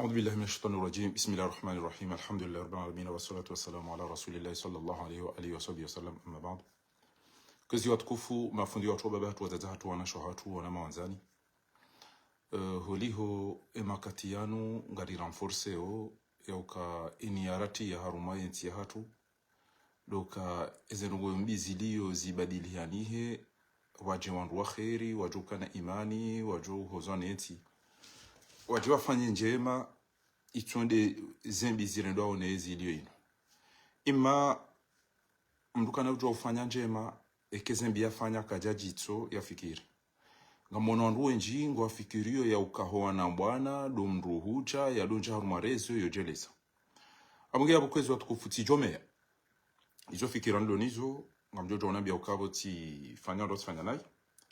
أعوذ بالله من الشيطان الرجيم بسم الله الرحمن الرحيم الحمد لله رب العالمين والصلاة والسلام على رسول الله صلى الله عليه وآله وصحبه وسلم أما بعد kazi watukufu mafundi watu baba watu wazazi watu wanasho watu wana mawanzani holiho emakati yanu ngari renforceo yauka iniarati ya haruma yenti ya hatu doka ezenungo mbizilio zibadilianihe waje wandu wa kheri wajuka na imani waju hozani yenti waje wafanye njema itonde zembi zirendo aonezi ilio ino ima mdukana ujua ufanya njema ekezembi yafanya kajajitso yafikiri ngamono wandu enji ngo afikirio ya ukahoa na bwana domru huja ya donja harumarezo yojeleza amunge yabukwezi watukufuti jomea izo fikirano donizo ngamjojo onambia ukabo ti fanya ndo fanya nayi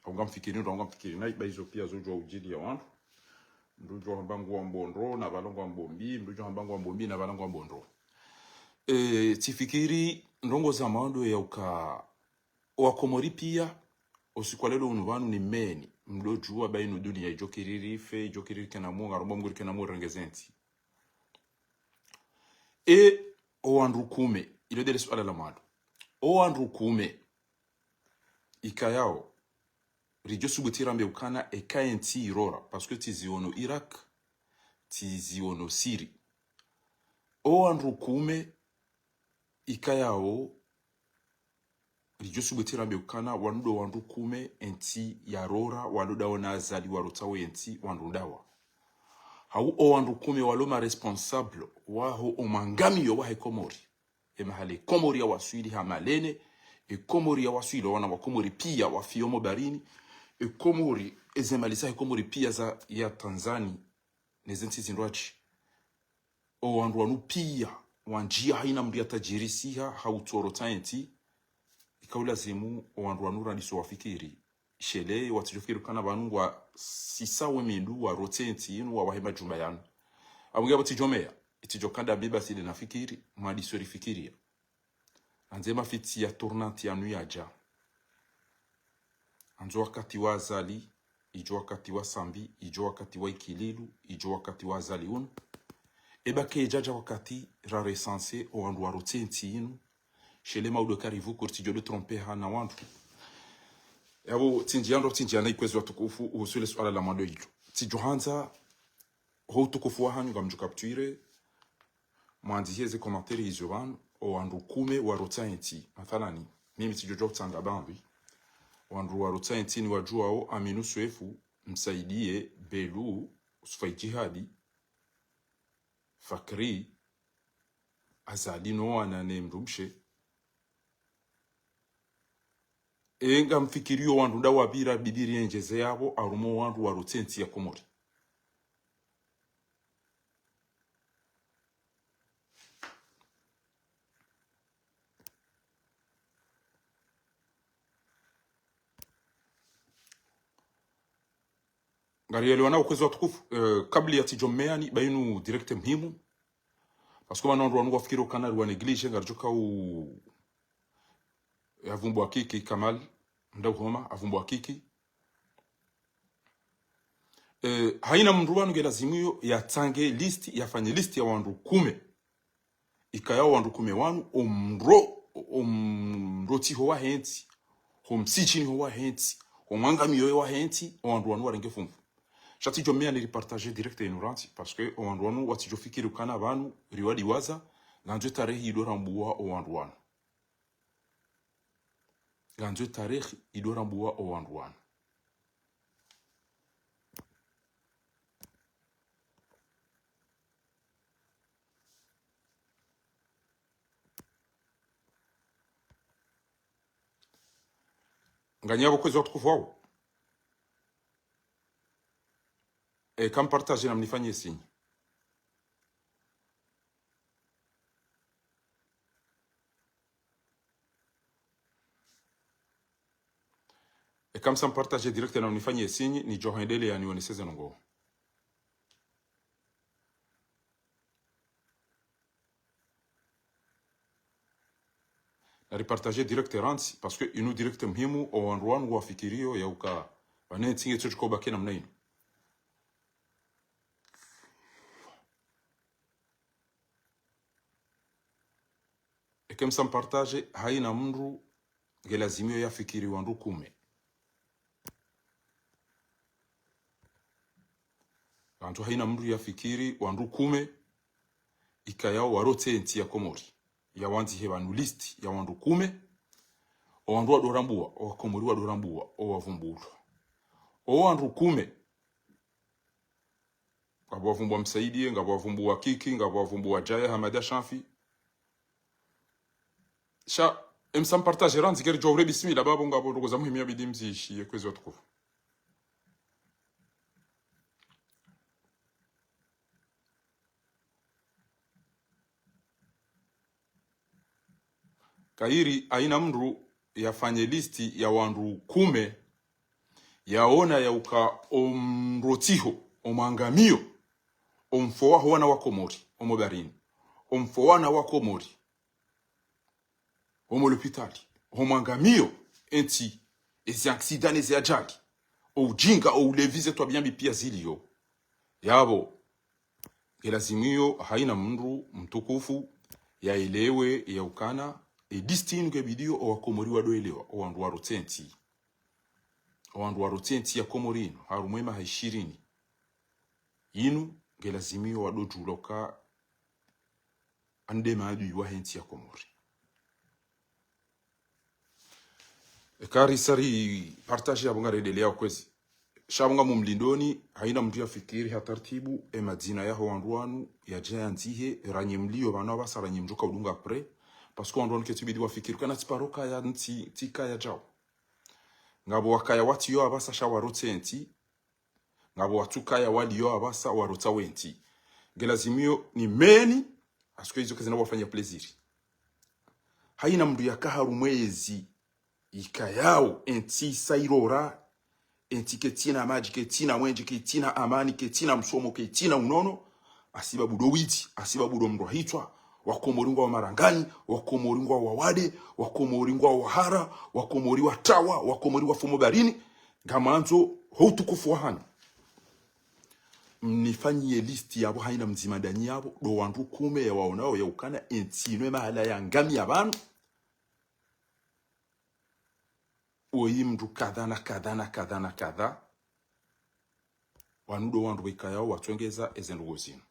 au ngamfikiri ndo ngamfikiri nayi baizo pia zojo ujili ya wandu ndujo hambangu wa mbondro na balongo wa mbombi ndujo hambangu wa mbombi na balongo wa mbondro tifikiri ndongo za maondo ya uka wakomori pia osikwalelo unuvanu ni meni mdojua bainu dunia jokirirife jokiririke na munga rombo mgurike na munga rengezenti owandukume ilo dele suala la mado owandukume ikayao rijo subutira mbeukana ekaenti irora parce que tiziono Iraq tiziono Siri owandukume ikayao rijo subutira mbeukana wanudo wandukume enti yarora waluda wana azali warutawe enti wandudawa hau owandukume waloma responsable waho omangami yo wahe komori emahale komori ya waswili hamalene komori ya waswili wana wakomori pia wafiomo barini komori ezemalisa komori pia za ya Tanzania nezenti zindwachi owandu wanu pia wanjia haina mdia tajirisiha hautoro enti ikaula zimu owandu wanu radiso wafikiri shele watijofikiri kana banu wa sisawe mindu wa rotenti inu wa wahema jumba yanu abuge batijomea itijokanda biba sile nafikiri mwadiso rifikiria anzema fiti ya tournante ya nuyaja anzo wakati wa azali ijo wakati wa sambi ijo wakati wa ikililu ijo wakati wa azali unu eba kejaja wakati ra recense owandu wa rotenti inu shele maudo karivu kurtijo de tromper na wandu yabo tinjiana ikwezi watukufu usule swala la mado hilo tijohanza ho tukufu wa hanyu gamju capture mwandihieze komanteri hizo banu owandu kume wa rotenti mathalani mimi tijojo tanga bambi wandu wa rotenti ni wajuao aminu swefu msaidie belu usfai jihadi fakri azalino anane mrumshe enga mfikirio wandu da wabira bidiri enjeze yabo arumo wandu wa rotenti ya komori ngariele wana ukwezo watukufu kabli ya tijomea ni bainu direkte mhimu parce que wandu wanu wafikiro kana wa neglige ngarjoka u avumbo akiki Kamal nda homa avumbo akiki haina mndu wanu gelazimio ya tange list yafanye list ya wandu kume ikayao wandu kume wanu omroti ho wa henti homsichini ho wa henti omangami yo wa henti wandu wanu warenge fumfu shati jomea ni repartager direct ignorance parce que wandu wanu watijofikiri kana banu riwadi waza nganzo tarehe idorambuwa wandu wanu ganzo tarehe idorambuwa wandu wanu nganyabo kwezi watukufu wao kam partage na mnifanyie sinyi kam sam partage direct na mnifanyie sinyi ni johendele ya nioneseze nongo na repartager direct ransi parce que inu direct mhimu o wanruan wa fikirio ya uka wanentinge chochko bakena mnaino ekemsa mpartage haina mndu gelazimio ya fikiri wandu kume wandu haina mndu ya fikiri wandu kume ikayao warote enti ya Komori ya wanzi hebanu list ya wandu kume o wandu wadorambua o Komori wadorambua o wavumbulwa o wandu kume ngabo wavumbua Msaidie ngabo wavumbua Kiki ngabo wavumbua Jaya Hamada Shafi sha emsam partage ranzi keri jawre bismillah babo ngabo ndogo za muhimu ya bidimzi ishi kwezi watukufu kairi aina mndu yafanye listi ya wandu kume yaona ya uka omrotiho omangamio omfoa wana wa Komori omobarini omfoana wa Komori omolopitali omangamio enti ezi accident ezi ajali ujinga ou levize twa bien bipia zilio yabo gelazimio haina mndu mtukufu yaelewe ya ukana distinu ke bidio o Komori wadoelewa o wandu warotenti ya Komorino harumwema haishirini inu gelazimio wadojuloka ande maadu wa henti ya Komori ekari sari partage ya bunga redelea kwezi shabunga mumlindoni haina mtu ya fikiri hatartibu madina ya wanduanu ya jayantihe ranye mlio bana basa ranye mjuka udunga pre parce que wanduanu ketibidi wa fikiri kana tiparoka ya nti tika ya jao ngabo wakaya wati yo abasa shawarote enti ngabo watuka ya wali yo abasa warota wenti gelazimio ni meni asko hizo kazi na wafanya plaisir haina mndu yakaharu mwezi ikayao enti sairora enti ketina maji ketina mwenje ketina amani ketina msomo ketina unono asiba budo witi asiba budo mndu hitwa wakomoringwa wa Marangani wakomoringwa wa Wade wakomoringwa wa Hara wakomori wa Tawa wakomori wa Fomobarini ngamanzo houtukufu wahani mnifanyie listi yabo haina mzimadani yabo do wandu kume ya waonao ya ukana entinwe mahala ya ngami ya banu oyi mndu kadha na kadha na kadha na kadha wanudo wandu wikayao watwengeza ezendugo zinu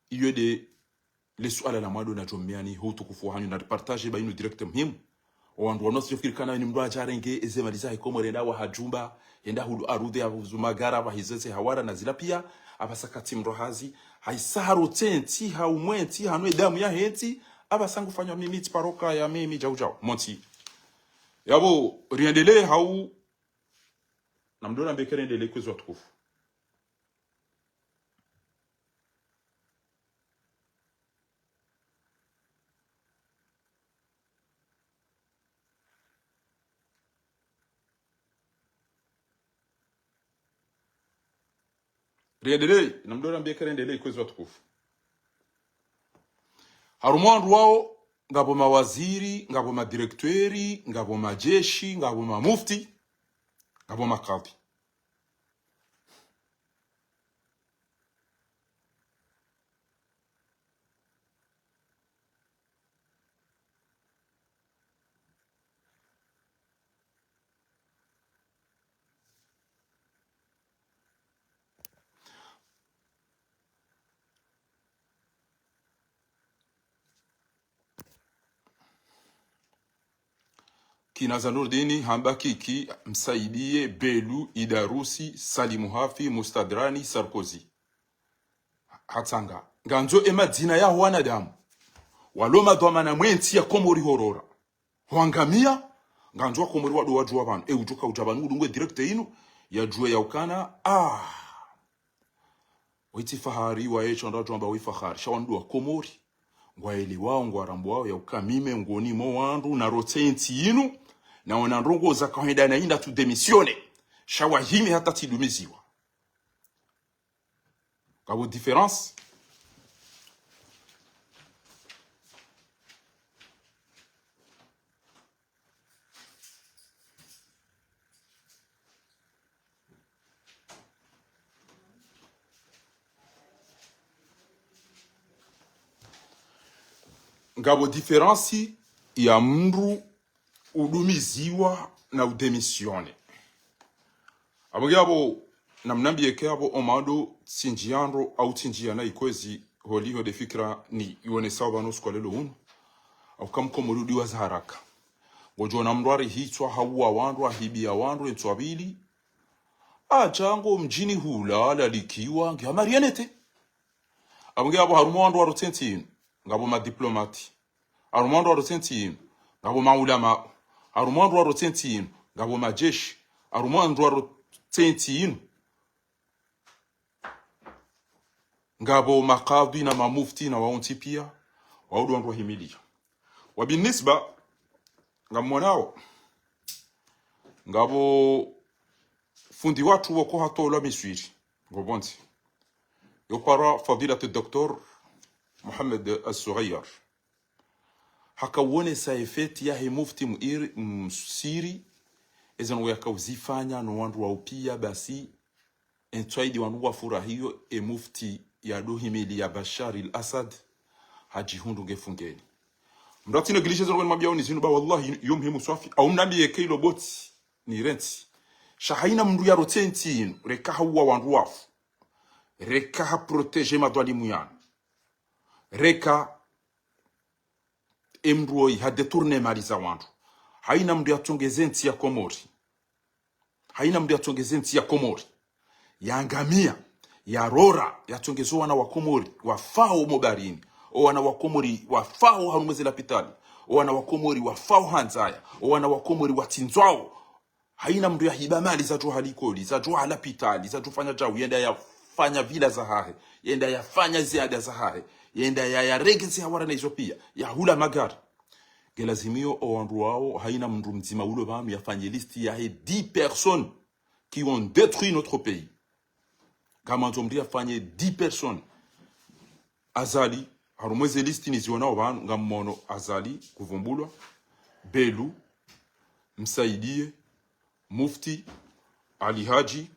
iyo de lesuala la mwado na jomiani houtukufu wahani na partage bainu direct muhimu wandu wanosi kana ni mndu ajarenge ezemaliza Ikomori enda wa hajumba enda hudu arudhi ya zumagara wa hizeze hawara na zila pia abasakati mrohazi haisaro tenti haumwenti hanwe damu ya henti abasangu fanya mimi tiparoka ya mimi jau monti yabo riendele hau na mdona mbekere endele kwezo watukufu riendele na mdona mbekere endele kwezo watukufu harumwandu wao ngabo mawaziri ngabo madirektori ngabo majeshi ngabo mamufti ngabo makadhi kina Zanurdini Hambakiki Msaidie Belu Idarusi Salimu Hafi Mustadrani Sarkozy hatanga nganzo emadina ya wanadamu waloma dwamana mwenti ya Komori horora wangamia nganzo wa Komori wadu wajua abantu ujuka ujabanu udungwe direct inu ya jua ya ukana witi fahari wa echo ndo jomba wi fahari shawandu wa Komori ngwaeli wao ngwarambu wao ya ukamime ngoni mo wandu na rotenti inu na wanandrongo za kawaida na inda tu demisione shawahimi hata tidumiziwa kabo difference ngabo diferensi ya mndu udumiziwa na udemisione. Abogabo namnambie kabo omado tinjiandro au tinjiana ikwezi holiho de fikra ni ione sawa no skolelo hunu au kamkomorudi wa haraka ngojona mndwari hitwa hawa wandu ahibia wandu entwabili ajango mjini hula lalikiwa ngamarianete. Abogabo harumo wandu wa rotenti ngabo ma diplomati, harumo wandu wa rotenti ngabo maulama, harumo wandu wa rotenti ngabo majeshi, harumo wandu wa rotenti ngabo makadhi na mamufti na waunti pia waudu wandu wahimilia. Wabinisba ngamwanao ngabo fundi watu wako hatola miswiri ngobonti yopara fadilat Dr. Muhammad Al-Sughayyar hakawone sa efeti ya mufti msiri ezan yakawzifanya no wandu wa upia basi entwaidi wandu wa furahiyo mufti ya dohimili ya Bashar al-Assad hajihundu ngefungeni mrati negligezo ngoni mabiao ni zinu ba wallahi yumhimu swafi au mnambi yekilo boti ni renti shahaina mndu ya rotenti reka hawa wandu wafu reka ha protege madwalimu yana reka emroi ha detourne mali za wandu haina mndu ya tongezenti ya Komori, haina mndu ya tongezenti ya Komori ya ngamia ya rora ya tongezo wana wa Komori wafao mobarini o wana wa Komori wafao hanumeze la pitali o wana wa Komori wafao hanzaya o wana wa Komori watinzwao haina mndu ya hiba mali za tu halikoli za tu hala pitali za tu fanya jawu yenda ya fanya vila za hahe yenda ya fanya ziada za hahe yenda ya regezi hawara na Ethiopia ya hula magari gelazimio o wandu wao haina mndu mzima ulo bamu ya fanye listi ya 10 personnes qui ont détruit notre pays kama ntomdia fanye 10 personnes azali harumweze listi niziona abantu ngamono azali kuvumbulwa Belu Msaidie Mufti Ali Haji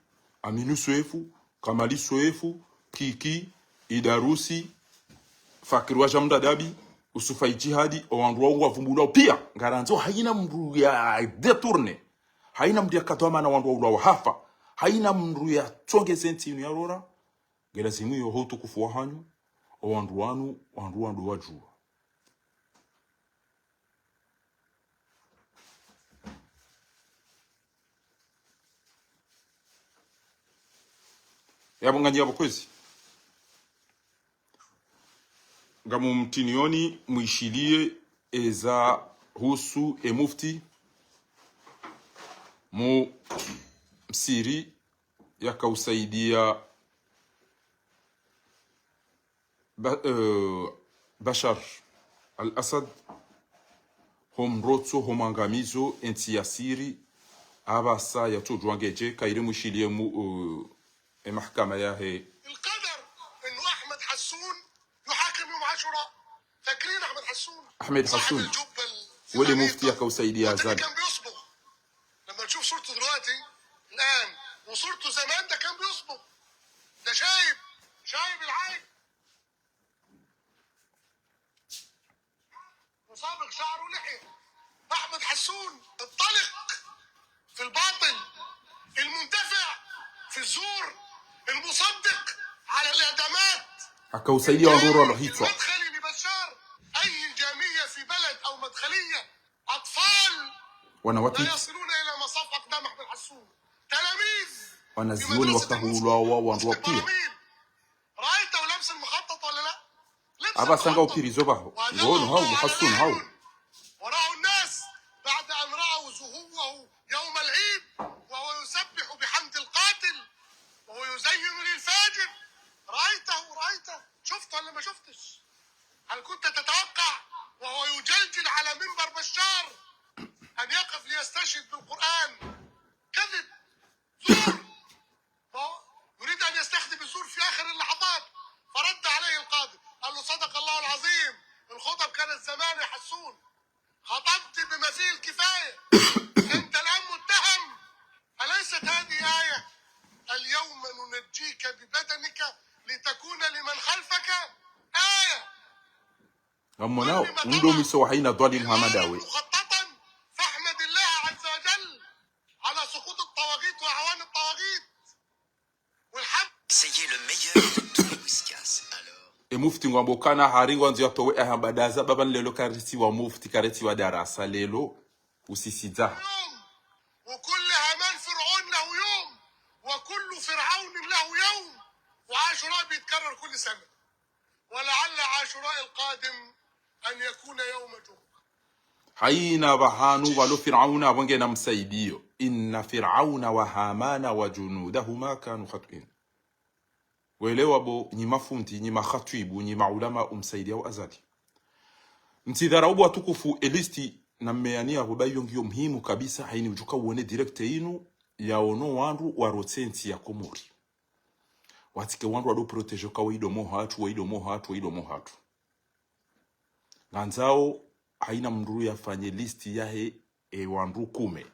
Aminu Soefu Kamali Soefu Kiki Idarusi Fakirwa Jamda Dabi Usufai Jihadi owandu wangu wavumbulwa pia ngaranzo haina mndu ya detourne haina mndu ya katoma na wandu wa hafa haina mndu ya tonge senti ya rora gelazimu yo hotu kufuwa hanyu owandu wandu wajua yabo nganje yabo kwezi ngamu mtinioni muishilie eza husu mufti mu msiri yakausaidia Bashar al-Assad homrotso homangamizo enti yasiri abasa yatujwangeje kaire mushilie mu mahkama yahe القدر انه احمد حسون يحاكم يوم عاشوراء. فاكرين احمد حسون ولي مفتي يكوسيدي ازال كان بيصبغ. لما تشوف صورته دلوقتي الان وصورته زمان ده كان بيصبغ. ده شايب العين وصابغ شعره ولحيه. احمد حسون الطلق في الباطل المنتفع في الزور المصدق على الاعدامات akawasaidia wandoro walohitwa مدخلي لبشار. اي جاميه في بلد او مدخليه اطفال wanawati لا يصلون الى مصاف اقدام احمد حسون. تلاميذ wanazioni wakahulwa wandu pia رايته لابس المخطط ولا لا؟ abasanga upirizo baho ngono hao Hassun hao وراه الناس بعد ان راوا زهوه يوم العيد وهو يسبح بحمد القاتل وهو يزين للفاجر. رايته شفته ولا ما شفتش؟ هل كنت تتوقع وهو يجلجل على منبر بشار ان يقف ليستشهد بالقران؟ كذب زور. يريد ان يستخدم الزور في اخر اللحظات. فرد عليه القاضي قال له صدق الله العظيم الخطب كانت زمان يا حسون خطبت بما فيه الكفايه. انت الان متهم. اليست هذه ايه اليوم ننجيك ببدنك لتكون لمن خلفك آية. ngamona undo miso haina dhalim hamadawe مخططا فاحمد الله عز وجل على سقوط الطواغيت وعوان الطواغيت والحمد. C'est le meilleur de tous les whiskas. Alors e mufti ngwambokana haringwa nzio towe ahambadaza baban lelo kariti wa mufti kareti wa darasa lelo usisida وكل هامان فرعون له يوم وكل فرعون له يوم وعاشوراء بيتكرر كل سنة ولعل عاشوراء القادم أن يكون يوم جمعة. haina bahanu walo fir'auna wange na msaidio inna fir'auna wa hamana wa junudahuma kanu khat'in welewa bo nyima funti nyima khatibu nyima ulama umsaidia wa azali mtidharaubu watukufu elisti na mmeania hubayo ngio muhimu kabisa haini ujuka uone direct inu ya ono wandu wa rotenti ya Komori watike wandu wado protejo kwa waido mohatu nanzao haina mnduru ya fanye listi yahe wandu kume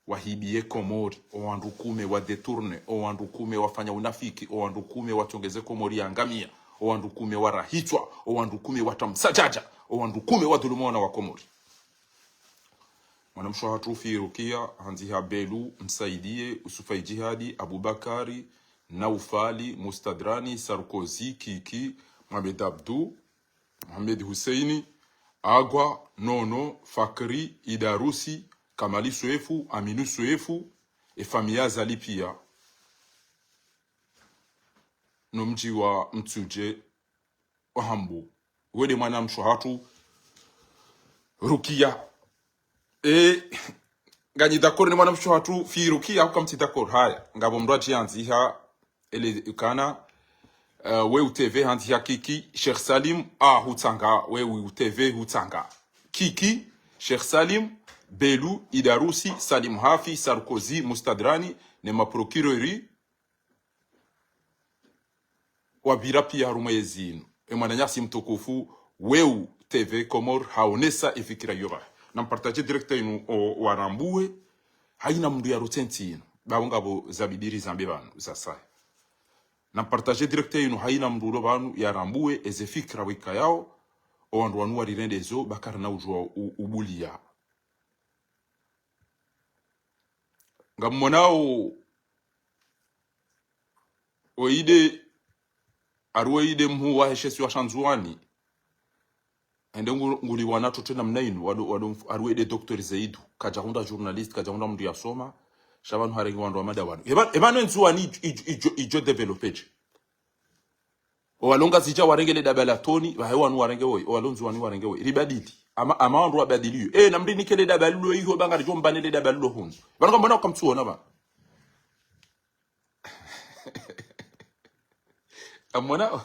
wahibie Komori wandu kume wa detourne wandu kume wafanya unafiki wandu kume watongeze Komori ya ngamia wandu kume warahitwa wandu kume watamsajaja wandu kume wadhulumona wa Komori. Mwanamsho hatufi Rukia hanziha Belu msaidie Usufai Jihadi Abubakari Naufali Mustadrani Sarkozy Kiki Mohamed Abdu Mohamed Husseini Agwa Nono Fakri Idarusi Kamali Suefu Aminu Suefu Efamia Zali pia no mji wa Mtsuje wa Hambu wede mwanamsho hatu Rukia ganyi d'accord ni mwana msho hatu fi Rukia huka mti d'accord haya ngabo mraji anziha ele ukana we UTV anziha Kiki Sheikh Salim hutanga we UTV hutanga Kiki Sheikh Salim Belu Idarusi Salim Hafi Sarkozy Mustadrani ne maprocureur wa birapi ya rumezinu mwana nyasi mtukufu we TV Komor haonesa ifikira yoba na mpartaje directa inu warambue haina mndu ya rotenti inu babonga bo zabidiri zambe banu zasai na mpartaje directa inu haina mndu lo banu ya rambue eze fikra wika yao wandu wanu warirende zo bakara na ujua ubulia ngamonao oide arweide mhu wa heshesi wa shanzuani ende nguli wanato tena mnainu wado arwede Dr. Zaidu kajahunda journalist kajahunda mndu yasoma shabanu harengi wandu wa madawanu ebano nzuani ijo developage walonga zija warengele dabalatoni wanu warenge woi walonzuani warenge woi ribadili ama wandu wabadiliyo na mdini kele dabalulo hiyo banga jo mbanele dabalulo hunzu bano mbona ukamtuona ba amona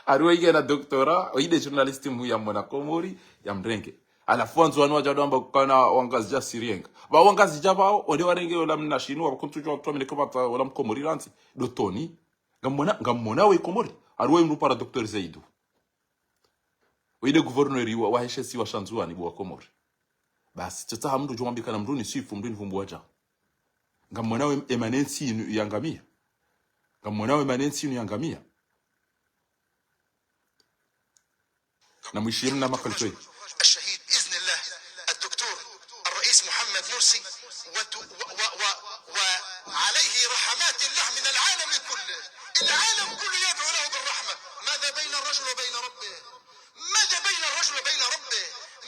arwege na doktora oide journalist mu ya mwana Komori ya mrenge alafu anzwani wajado amba kana wangazija sirienga ba wangazija bao ode warenge ola mnashinu wakuntujo twamile kama ola mkomori ranti dotoni ngamona we Komori arwe mru para Dr. Zaidu oide gouverneur wa heshesi wa shanzuani bwa Komori basi tata mtu jomambika na mruni sifu mruni vumbuaja ngamona we emanensi yangamia ngamona we emanensi yangamia نمشير لنا مقال شوي الشهيد بإذن الله الدكتور الرئيس محمد مرسي وعليه رحمات الله من العالم كله. العالم كله يدعو له بالرحمة. ماذا بين الرجل وبين ربه؟ ماذا بين الرجل وبين ربه؟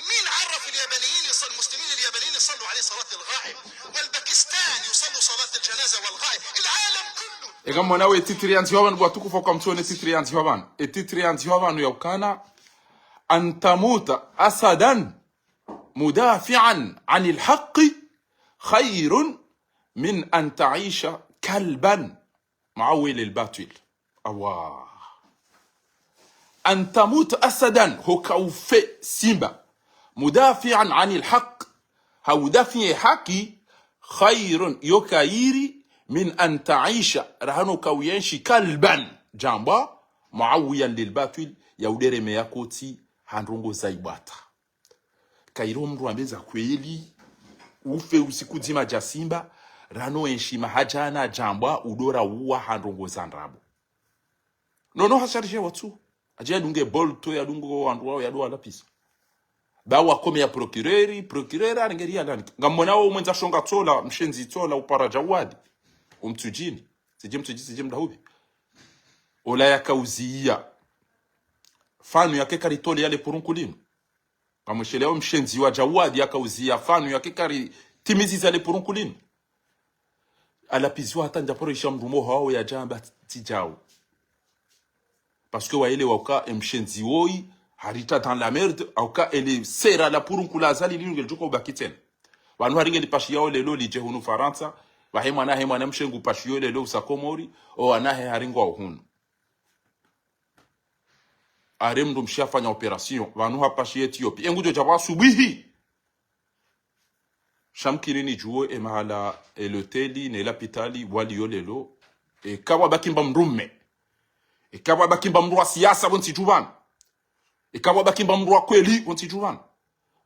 مين عرف اليابانيين المسلمين اليابانيين يصلوا عليه صلاة الغائب والباكستان يصلوا صلاة الجنازة والغائب؟ العالم كله. إيجام مناوي تيتريانتي هوان بواتوكو فوقام توني تيتريانتي هوان التيتريانتي هوان يوكانا أن تموت أسدا مدافعا عن الحق خير من أن تعيش كلبا معول الباطل. أواه أن تموت أسدا هو كوفي سيمبا مدافعا عن الحق هو دافع حقي خير يوكايري من أن تعيش رهانو كوينشي كلبا جامبا معويا للباطل yaudere meyakoti handrongo zaibata kairo mru ambeza kweli ufe usiku zima jasimba rano enshima hajana jambwa udora uwa handrongo zandrabo nono hasharishe watu Aje dunge bol to ya dungo wandu wao ya doa la pisa ba wakome ya procureur aringeria ndani ngamona wao mwenza shonga tola mshenzi tola upara jawadi umtujini sije mdahubi ola yakauzia fanu yake karitole yale purunkulino kamwesheleo mshenzi wa jawadi yakauzia fanu yake kari timizi zale purunkulino alapizwa hata njaporo ishamrumo hao ya jamba tijao parce que waele wauka mshenzi woi harita dans la merde auka ele sera la purunkula zali linge joko bakiten wanu haringe lipashi yao lelo lije hunu Faransa wahemwana hemwana mshengu pashi yao lelo usakomori o anahe haringo wa hunu aremdo mshafanya operation wanu hapashi Ethiopia engujo jaba subihi shamkirini juo e mahala eloteli ne lapitali wali yolelo e kawa bakimba mrume e kawa bakimba mrua siasa bonti jubana e kawa bakimba mrua kweli bonti jubana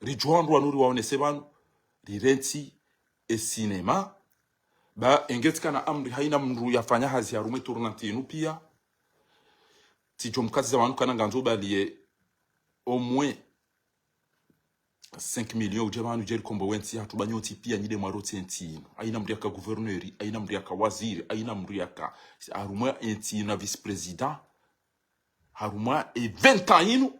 rijuandu wanuri waonese banu rirenti e cinema ba engetika na amri haina mru yafanya hazi ya rume tournantinu pia tijomkazi za wanu kana nganzo baliye au moins 5 millions ujabanu jeri kombo wenti hatu banyoti pia nyide maroti enti aina mri yaka gouverneur aina mri yaka waziri aina mri yaka harumwa enti na vice president harumwa e 20 ans inu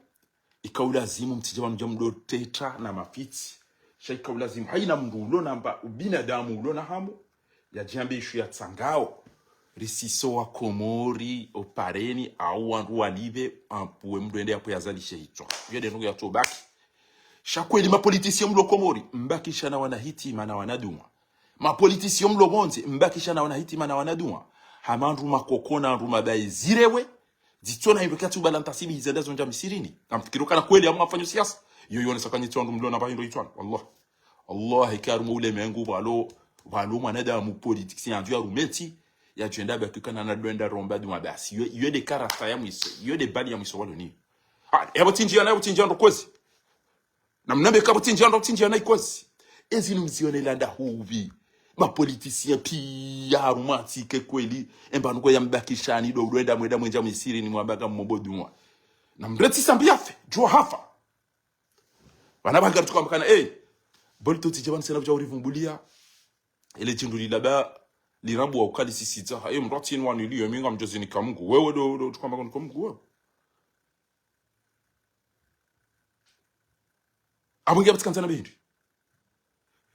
ikaulazimu mtijabanu jamdo teta na mafiti shaika ulazimu haina mru ulona mba ubinadamu ulona hamu ya jambe ishu ya tsangao risiso wa komori opareni au wandu walibe ampuwe mdu ende yapo yazalishe hicho yede nungu ya tobaki shakweli mapolitisio mlo komori mbakisha na wanahiti mana wanaduma mapolitisio mlo bonze mbakisha na wanahiti mana wanaduma hamandu makokona ruma bai zirewe zitona hivyo katu balantasibi hizenda zonja misirini kamfikiruka na kweli amu afanyo siasa yoyone sakanyiti wandu mlo na bahindo itwana Allah hikarumu ule mengu walo mwanadamu politiki yandu ya rumeti ya jenda bakukana na doenda romba duma basi yo de karata ya mwiso yo de bali ya mwiso walo ni ebo tinjia ndo kwezi na mnambe kabo tinjia na ikozi ezinu mzionela nda hubi ma politicien pia aromantique kweli emba nuko ya mbakishani do doenda mwenda mwenja mwisiri ni mwabaka mmobodumwa na mreti sambiafe jua hafa wanabanga tukamkana bolto tijabana sena buja urivumbulia ele tinduli laba lirabu wa ukali sisita hayo mrati ni wanu liyo minga mjozi ni kamungu wewe do tukamaka ni kamungu wewe abungia batikanzana behindi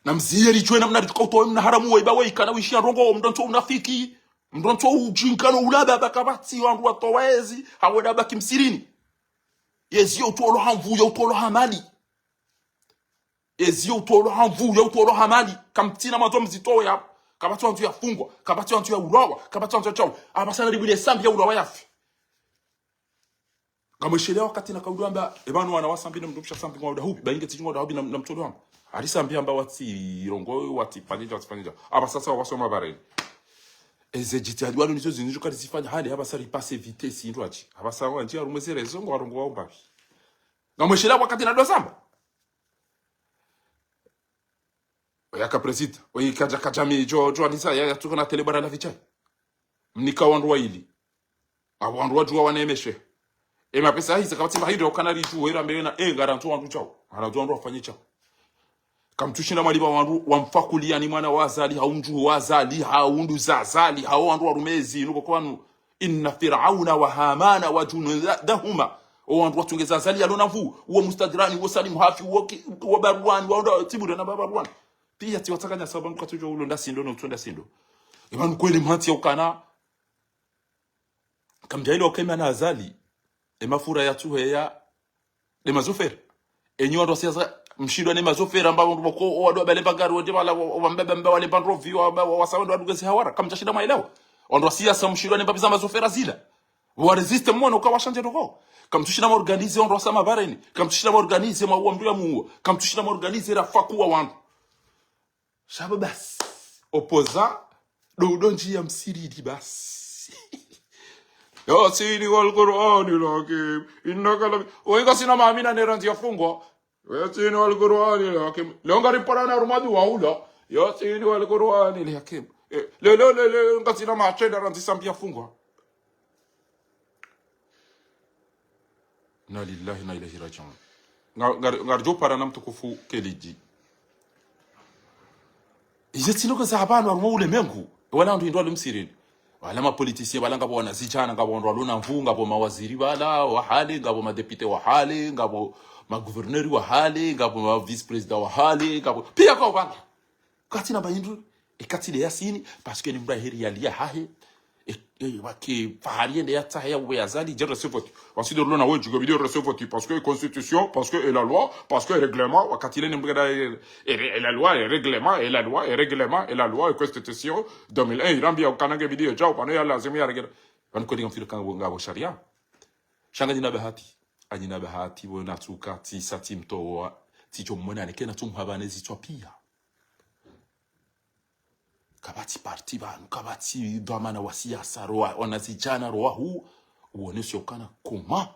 na mziyeri chwe na mnadi tukautoa mna haramu wa ibawe ikana wishia rongo mdonto unafiki mdonto ujinkano ulaba bakabati wandu watowezi haweda baki msirini yezio utolo hamvu ya utolo hamali ezio utolo hamvu ya utolo hamali kamtina mazo mzito ya kabati wantu ya fungwa kabati wantu ya urawa kabati wantu ya chao abasana libile sambi ya urawa yafi kamweshelewa wakati na kaudamba ebanu wana wasambi na mdumsha sambi kwa udahubi bainge tijingo udahubi na mtodo wangu alisambi amba wati rongo wati panija abasasa wasoma bareni eze jitihadi walo nizo zinjo kali zifanya hali abasari passe vitesse indwachi abasa wanje arumeze rezo ngo arongo wa umbabi kamweshelewa wakati na dosamba oyaka president oyikaja kajami jo anisa ya tuko na telebara la vichai mnika wandu wa ili abandu wajua wanemeshe mapesa hizi kabati mahiro kanali juwe rambere na garanto wandu chao anazo wandu afanye chao kamtushina maliba wandu wamfakulia ni mwana wazali haunju wazali haundu zazali hao wandu warumezi nuko kwanu inna fir'auna wa hamana wa junudahuma wandu watungeza zali alona vu uo mustadrani uo salim hafi uo barwani wandu tibure na barwani pia tiwatakanya sababu katujo ulo ndasindo no tunda sindo imanu kweli mhanti ya ukana kamjailo kema na azali mafura ya tuheya de mazofera enyo ndo siasa mshidwa ne mazofera ambao ndo ko wado balemba gari wode wala wambeba mba wale bandro vio wasawa ndo adugezi hawara kamja shida maelewa ndo siasa mshidwa ne babiza mazofera zila wa resiste mwana ukawashanje ndo kamtushina ma organize ndo sama bareni kamtushina ma organize ma uamdu ya muo kamtushina ma organize rafa kuwa wandu shaba bas opoza do njia msiridi bas Yasini wal Qur'ani lakim innaka la oinga sina maamina neranzi yafungwa yasini wal Qur'ani lakim longa riparana rumadu waula yasini wal Qur'ani lakim le ngasina maachenda ranzi sambia fungwa na lillahi na ilahi rajiun. Ngarjo para na mtukufu keliji ijetino za abantu arimo ulemengu wala ndu indwalo msirini wala mapolitisi wala ngabo wanazichana ngabo ndo alona mvunga ngabo mawaziri wala wa hali ngabo madepite wa hali ngabo maguverneri wa hali ngabo ma vice president wa hali ngabo pia kwa banga kati na bayindu ekati le yasini parce que ni mbra heri yalia hahe waki fahari ende yata haya uwe azali je recevoti wasi de lona weju gobidio recevoti parce que constitution parce que la loi parce que règlement wakati le mbra et la loi et règlement et la loi et règlement et la loi et constitution 2001 irambia ukanage bidio jao pano ya lazima ya regela wanko dinga mfilo kanga ngabo sharia shanga dina bahati anyina bahati wona tuka ti sati mtowa ti chomona nekena tumhabane zitwa pia kabati parti banu kabati dhamana wa siasa roa wanazijana roa huu uonesho kana koma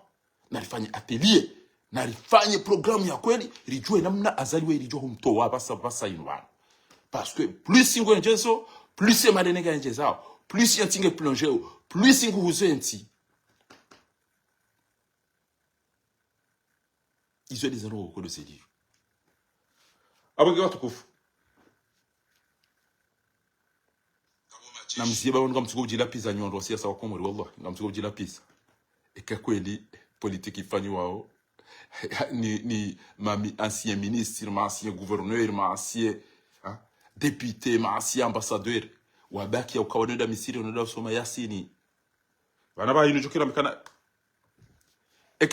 na lifanye atelier na lifanye programu ya kweli lijue namna azaliwe lijue humtoa basa inwana parce que plus singo njeso plus madenega njezao plus yantinge plongeo plus singo huzenti izo des anneaux ko de ces livres abonge watukufu na msiba wangu mtuko kujila pisa nyondo siasa wa Komori wallahi ngamtuko kujila pisa kweli politique ifanywa wao ni mami ancien ministre ma ancien gouverneur ma ancien député ma ancien ambassadeur wabaki ukaonenda misiri unaenda usoma yasini bana ba yinujukira mkana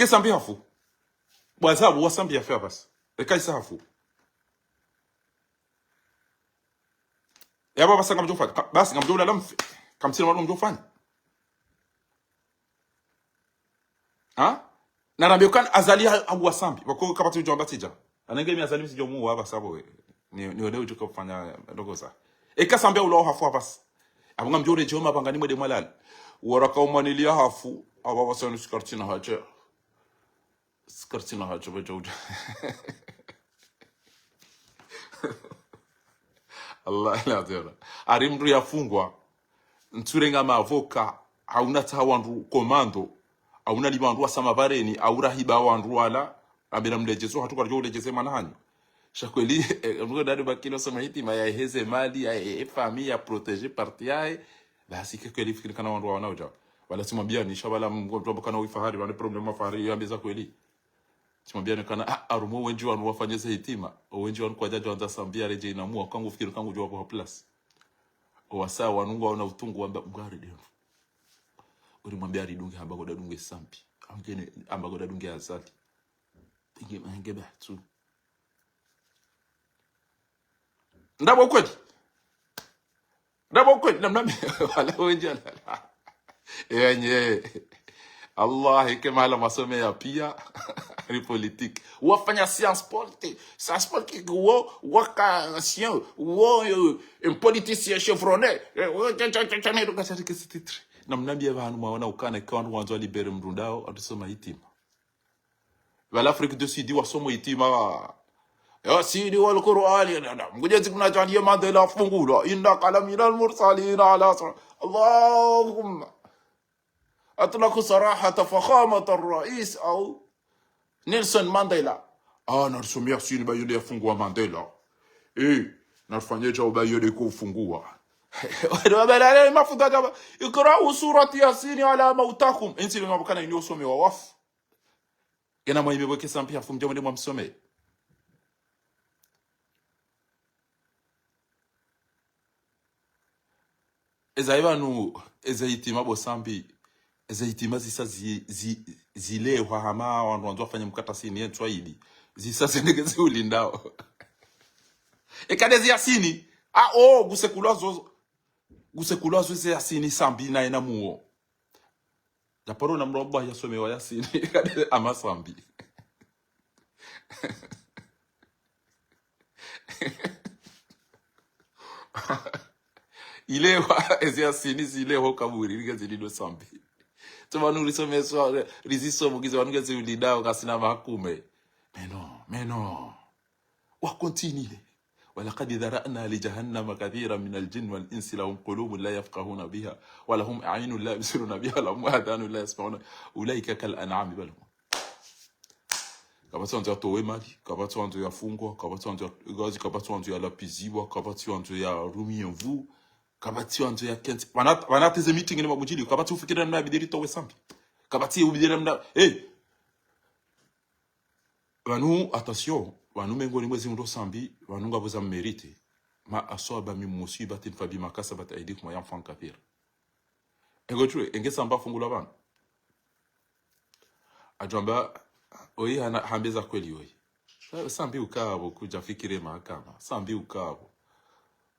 sambia fu bwazabu wasambia faire bas ekaisa fu ya baba sanga mjofanya basi ngamjola lam kamsina walo mjofanya na rambekan azali abu wasambi wako kapati ujomba tija anenge mi azali msijomu hapa sababu ni wale ujuka kufanya ndogoza sambia ulo hafu basi abu ngamjore joma bangani mwede mwalal waraka umanilia hafu aba wasanu skartina hacha bejoja Allah la tera arimru yafungwa nturenga mavoka hauna tawandu komando hauna libandu asama bareni aura hiba wandu wala abira mlejezo hatuka rjo ulejeze manhanyo shakweli ngo dadu bakilo sema hitima ya heze mali ya famille ya protéger parti yae basi kweli fikiri kana wandu wana uja wala simwambia ni shabala mgonjwa kana uifahari wana problem afahari yambeza kweli simwambia kana arumo wenji wanu wafanyeze hitima wenji wanu kwa jaji wanza sambia reje inamua kangu fikiri kangu jwa hapo plus wasa wanungu wana utungu wamba mgari deo uri mwambia ridunge hambago dadunge sampi angene ambago dadunge azali tinge mangebe tu ndabo kweli namna wala wenji yenye Allah kemala masome ya pia ni politique wafanya science politique wo waka science wo un politicien chevronné tane dokasa titre namnambia abantu mwaona ukana kwa wanzo libere mrundao atusoma hitima wala Afrique du Sud wasomo hitima ya sidi wal Qur'an mgujezi kuna jani Mandela fungula inna qalamina al mursalin ala Allahumma أطلق صراحة فخامة الرئيس أو نيلسون مانديلا نرسو ميرسي نبايو دي فungua مانديلا نرفانيه جاو بايو دي كو فungua وبلالي مفوضة جابا اقرأوا سورة ياسين على موتاكم انتي لما بكنا ينيو سومي وواف ينا ما يبقى سامبيا فم جامو دي ممسومي إذا يبانو إذا يتيما sambi hitima zisa zile wahama wandu wafanya mkata sini yetu waidi zisa zenegeze ulindao kadezi yasini gusekulazo zise yasini sambi na ena muo japoro na mroba yasomewa yasini kadezi ama sambi ilewa ezi yasini zilewa kaburi ligezi lido sambi Tumanu risomeswa riziso mugize wanugeze ulidao kasina makume meno wa continue ولقد ذرأنا لجهنم كثيرا من الجن والإنس لهم قلوب لا يفقهون بها ولهم أعين لا يبصرون بها ولهم آذان لا يسمعون أولئك كالأنعام بل هم kabati wanzo ya towe mali, kabati wanzo ya fungwa, kabati wanzo ya gazi, kabati wanzo ya lapiziwa, kabati wanzo ya rumi envu, kabati wanzo ya kenti. Wanate ze meeting ni mabujili, kabati ufikira na bidiri towe sambi. Kabati ubidiri na wanu attention, wanu mengoni mwezi ndo sambi, wanu ngaboza mmerite. Ma asaba min musibatin fa bima kasabat aydikum ya'fu kathir. Engotwe engesamba fungula bana. Ajamba oyi hambeza kweli oyi. Sambi ukabo kuja fikire mahakama. Sambi ukabo.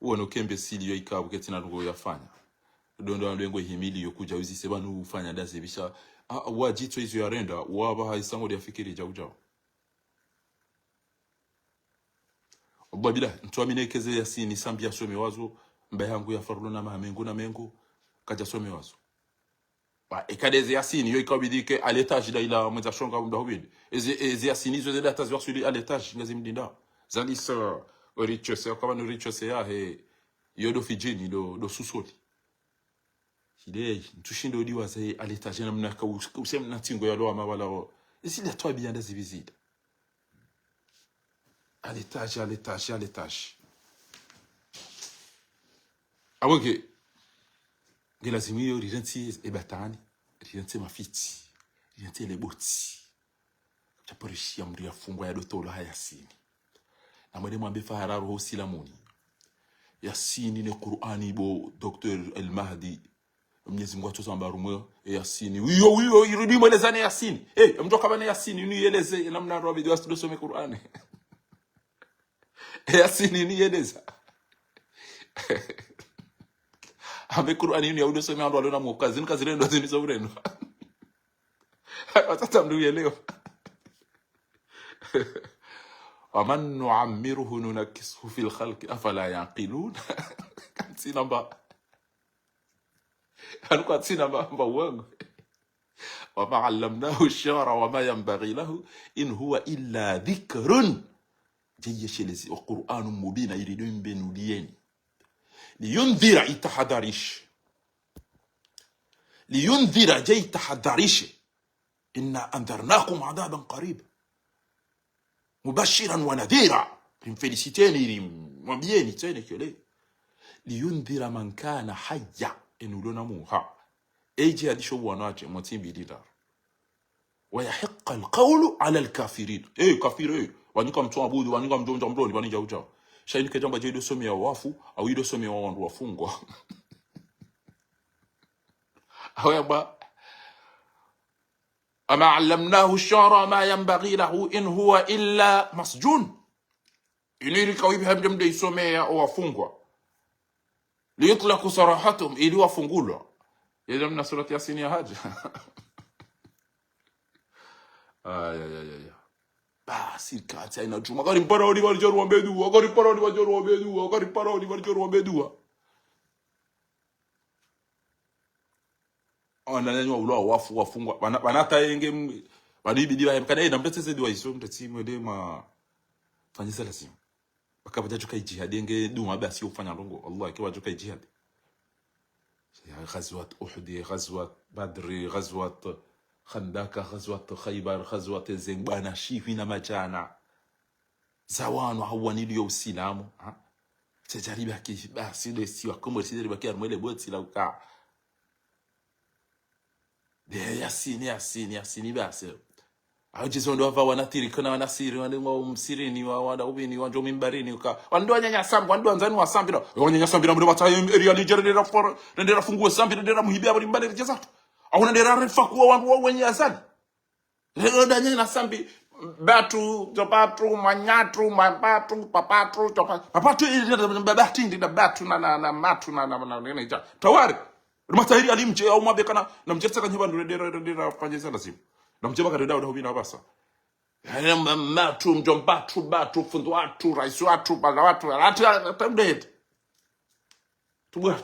Uone ukembe sili yo ikabo ketina ngo yafanya. Dondo ndwengo himili yo kuja uzise banu ufanya daze bisha. Wajito hizo yarenda waba haisango ya fikiri jao. Babila ntuamine keze yasini sambi ya some wazo mbaye yangu ya farlo na mengo kaja some wazo. Ba ekadeze yasini yo ikabidike à l'étage da ila mwenza shonga mda hobidi. Eze yasini zo zeda tazwa suli à l'étage ngazimdinda. Zalisa orichose kama no richose ya he yodo fijini do susoli. Hide ntushindo diwa za à l'étage na mnaka usem na tingo ya lo amabala. Esi la toi bien des visites. À l'étage. Awoke gelazimi yo rirenti ebatani, rirenti mafiti, rirenti leboti. Chaporishi amri ya fungwa ya dotolo hayasini. Na mwede mwambe fahararu ho silamuni. Yasini ne Qur'ani bo Dr. El Mahdi. Mwenyezi Mungu atosamba rumwe yasini. Wiyo irudi mwelezane yasini. Mtoka bana yasini ni yeleze namna robi do some Qur'ani. Yasini ni yeleza. Ambe Qur'ani ni audio sema ndo alona mukazi nika zile ndo zini sobreno. Watata mduelewa. Waman nu'ammiruhu nunakisuhu fil khalqi afala yaqilun. Kanti namba. Alikuwa tsina namba wangu. Wama 'allamnahu ash-shi'ra wama yanbaghi lahu in huwa illa dhikrun. Jeyeshelezi wa Qur'anun mubina iridun benulieni. Liyundhira itahadarish. Liyundhira jay tahadarish. Inna andharnakum adaban qarib. Mubashiran wa nadhira. Feliciteni mwambieni tena kile. Liyundhira man kana hayya enulona muha. Eji adisho wanache mwatimbi dida. Wa yahiqqa alqawlu ala alkafirin. Kafiri wanyika mtuabudu wanyika mjonja mbroni wanija ujao. Shaini kejamba jedo somi ya wafu au ido somi ya wandu wafungwa. Aweba ama 'allamnahu ash-shi'ra ma yanbaghi lahu in huwa illa masjun. Iniri kawibi hamjamde isome ya wafungwa. Liyutlaqu sarahatum ili wafungulwa. Yeye mna surati Yasin ya haja. Ya. Basi kati ina chuma gari parodi walijoru wambedu gari parodi walijoru wambedu gari parodi walijoru wambedu onanywa ulo wafu wafungwa banata yenge banibidi ba mkana ina mtetse diwa iso mtetse mwede ma fanyisa lazima bakabaja juka jihad yenge duma basi ufanya longo Allah kiwa juka jihad ya ghazwat uhud ghazwat badr ghazwat Khandaka, Ghazwat Khaybar, Ghazwat Zengbana, Shifi na Majana. Zawanu hawanili yo usilamu. Sejaribi haki basi desi wakomo sijaribi haki armwele boti la uka. De yasini basi. Ajizo ndo hava wanatiri kuna wanasiri wanengo msirini wada ubini wanjo mimbarini uka. Wando wanyanya sambi, wando wanzani wa sambi na. Wanyanya sambi na mwede watayo area Nigeria ndera funguwe sambi ndera muhibia wali mbali rijazatu. Auna ndera refa kuwa wandu wenye azali. Leo danye na sambi batu, topatu, manyatu, mabatu, papatu, topatu. Papatu ili babati ndi na batu na matu na nene ija. Tawari. Matahiri alimche au mabeka na mjetsa kanyiba ndera panjeza lazima. Na mjeba kadeda udahubina wabasa. Matu, mjombatu, batu, fundu watu, raisu watu, bala watu, alatu, temded. Tuwa.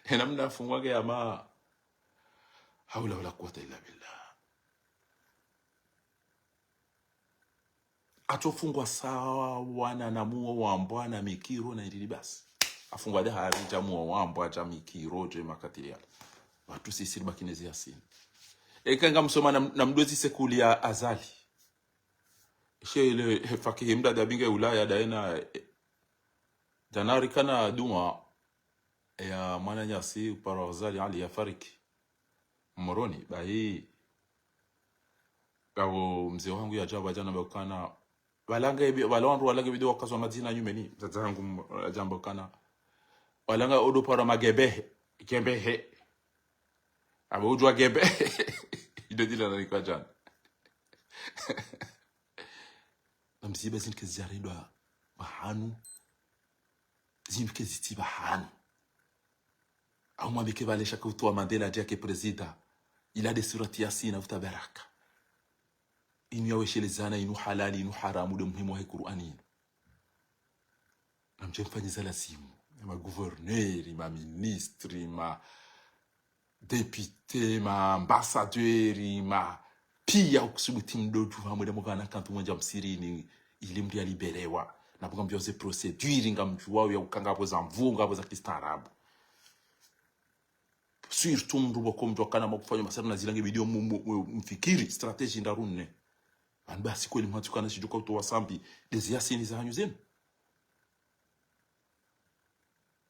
Namna fungwa ya ma haula wala quwwata illa billah. Atofungwa sawa wana na muo wa mbwana mikiro na ilibasi. afungwa de hari jamu wambo jamiki roje makatilia watu sisi bakinezi Yasin ekanga msoma na mdozi sekuli ya azali ile fakihi mda dabinga Ulaya daena janari kana duma ya mwana nyasi para azali ali ya fariki moroni bahi kao mzee wangu ya jaba jana bakana walanga bidio wakazo madina nyumeni zangu jambo kana walanga odo para magebe gembehe aba ujwa gebe ido dila na kwa jana na msiba zinke ziaridwa bahanu zinke ziti bahanu au mwabike vale shaka utoa Mandela jake presida ila de surati Yasin afuta baraka inu yaweshelezana inu halali inu haramu de muhimu wa Qur'ani na mjemfanyiza lazimu ma gouverneur ma ministre ma député ma ambassadeur ma pia ukusubuti mdodu hamwe de mugana kantu mwanja msirini ili mtu alibelewa na buga mbyoze procedure ngamjua ya ukanga hapo za mvunga hapo za kistaarabu surtout mrubo komjwa kana makufanya masana na zilange video mfikiri strategy ndarunne basi kweli mtu kana shijuka kutoa sambi dezi Yasin za hanyu zenu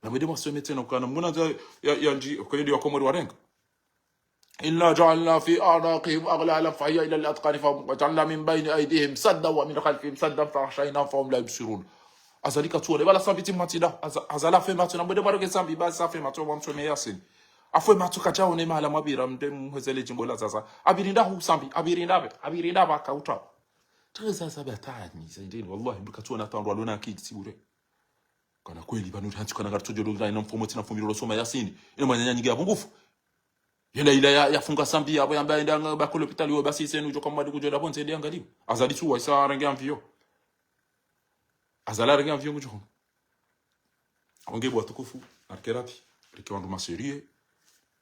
na bede mwasome tena kana mbona ya nji kwenye ndio komori warenga inna ja'alna fi a'naqihim aghlala fa hiya ila al-atqani fa ja'alna min bayni aydihim sadda wa min khalfihim sadda fa khashayna fa hum la yubsirun azalika tuone bala sambi timatida azala fe matuna bede baroke sambi basi safi matwa mwamsome Yasin afwe matuka chao ne mala mabira mde mhezele jimbo la sasa abirinda hu sambi abirinda ba kauta teza sabatani zaidini wallahi mbikatu na tandu alona kiti bure kana kweli banu hantu kana gartojo ndo ina mfomo tina fumiro lo soma Yasin ina manyanya nyingi hapo ngufu ila ya funga sambi abo yamba enda ba ko hospital yo basi senu jo kama duko joda bonse ndi angaliwa azali tu waisa rangi amvio azala rangi amvio ngujo ongebwa tukufu arkerapi rikiwa ndo maserie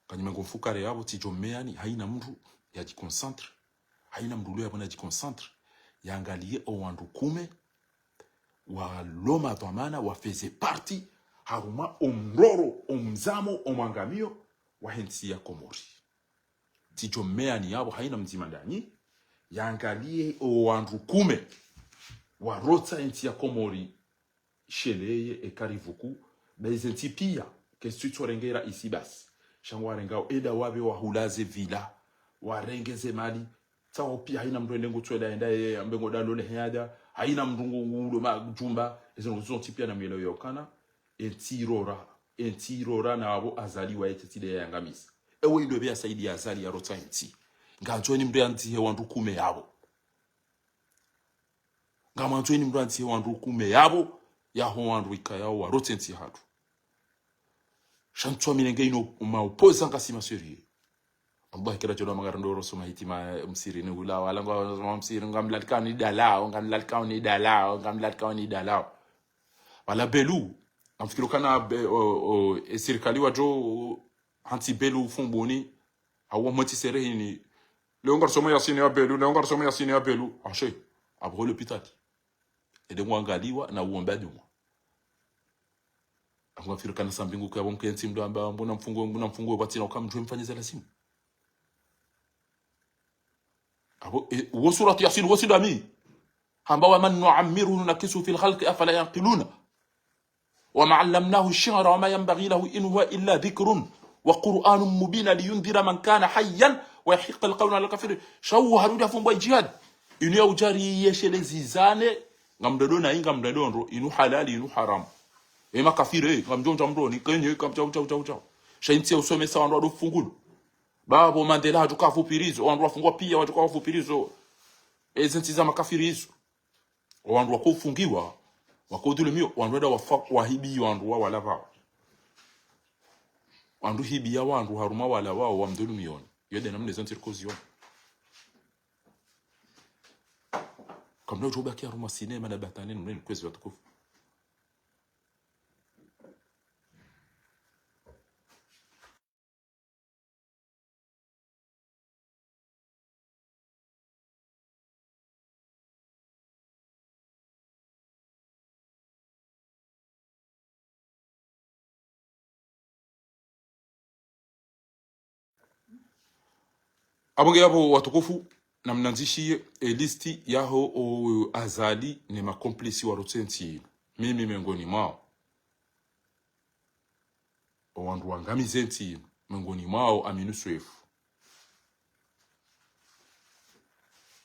kanyuma ngomfukare yabo tijomeani haina mtu yajiconcentre haina mtu leo abona yajiconcentre yaangalie owandu kume wa loma dhamana wafeze parti haruma omroro omzamo omwangamio wa hensi ya Komori tijomeani yabo haina mzima ndani yaangalie owandu kume wa rota hensi ya Komori sheleye ekarivuku bezenti pia kestu rengera isi basi shangwa ngao eda wabe wa hulaze vila warengeze mali tawo pia haina mndwende ngutweda enda ye ambengo dalole hada haina mndungu ngulo majumba ezo nguzonti pia na mielo yokana entirora na abo azali wa etide yangamisa ewe ndo bya saidi ya azali ya rota enti nganjoni mndanti he wandu kume yabo ngamanjoni mndanti he wandu kume yabo ya ho wandu ikayao wa rota enti hatu shantwa minenge ino maopoza nkasima serie Allah kira jodo magarando rosoma hitima msiri ni hula wala msiri ngamlalikao ni dalao wala belu amfikiro kana serikali wa jo anti belu fumboni awo moti serehini le ngar soma Yasin ya belu ashe abro l'hôpital ede mwangaliwa na uombaduma amwafiro kana sambingu kwa bonke ntimdo amba mbona mfungo batina ukamjwe mfanyiza lasimu abo surati Yasin wasidami hamba wa man nu'ammiru nakisu fil khalqi afala yanqiluna wa ma 'allamnahu ash-shi'ra wa ma yanbaghi lahu in huwa illa dhikrun wa qur'anun mubin liyundhira man kana hayyan wa yahiqqa al-qawla al-kafir shawu haruda fumbo jihad inu ya ujari yeshelezizane ngamdodo na inga mdodo inu halali inu haram ema kafire ngamjonja mroni kenye kamchao shaintia usomesa wandu adofungulu babo Mandela tukavupirizo wandu wafungwa pia watu kavupirizo ezenti za makafirizo wandu wakufungiwa wakodulumio wandu wada wahibi wandu wala vao wandu hibi ya wandu haruma wala wao wamdulumioni yede namne zenti rikozion kamna ujobaki haruma sinema na bataneni mneni kwezi watukufu Abonge yabo watukufu na mnanzishie listi yaho o azali ni makomplisi wa rotenti mimi miongoni mwao o wandu wangamize nti miongoni mwao Aminu Swefu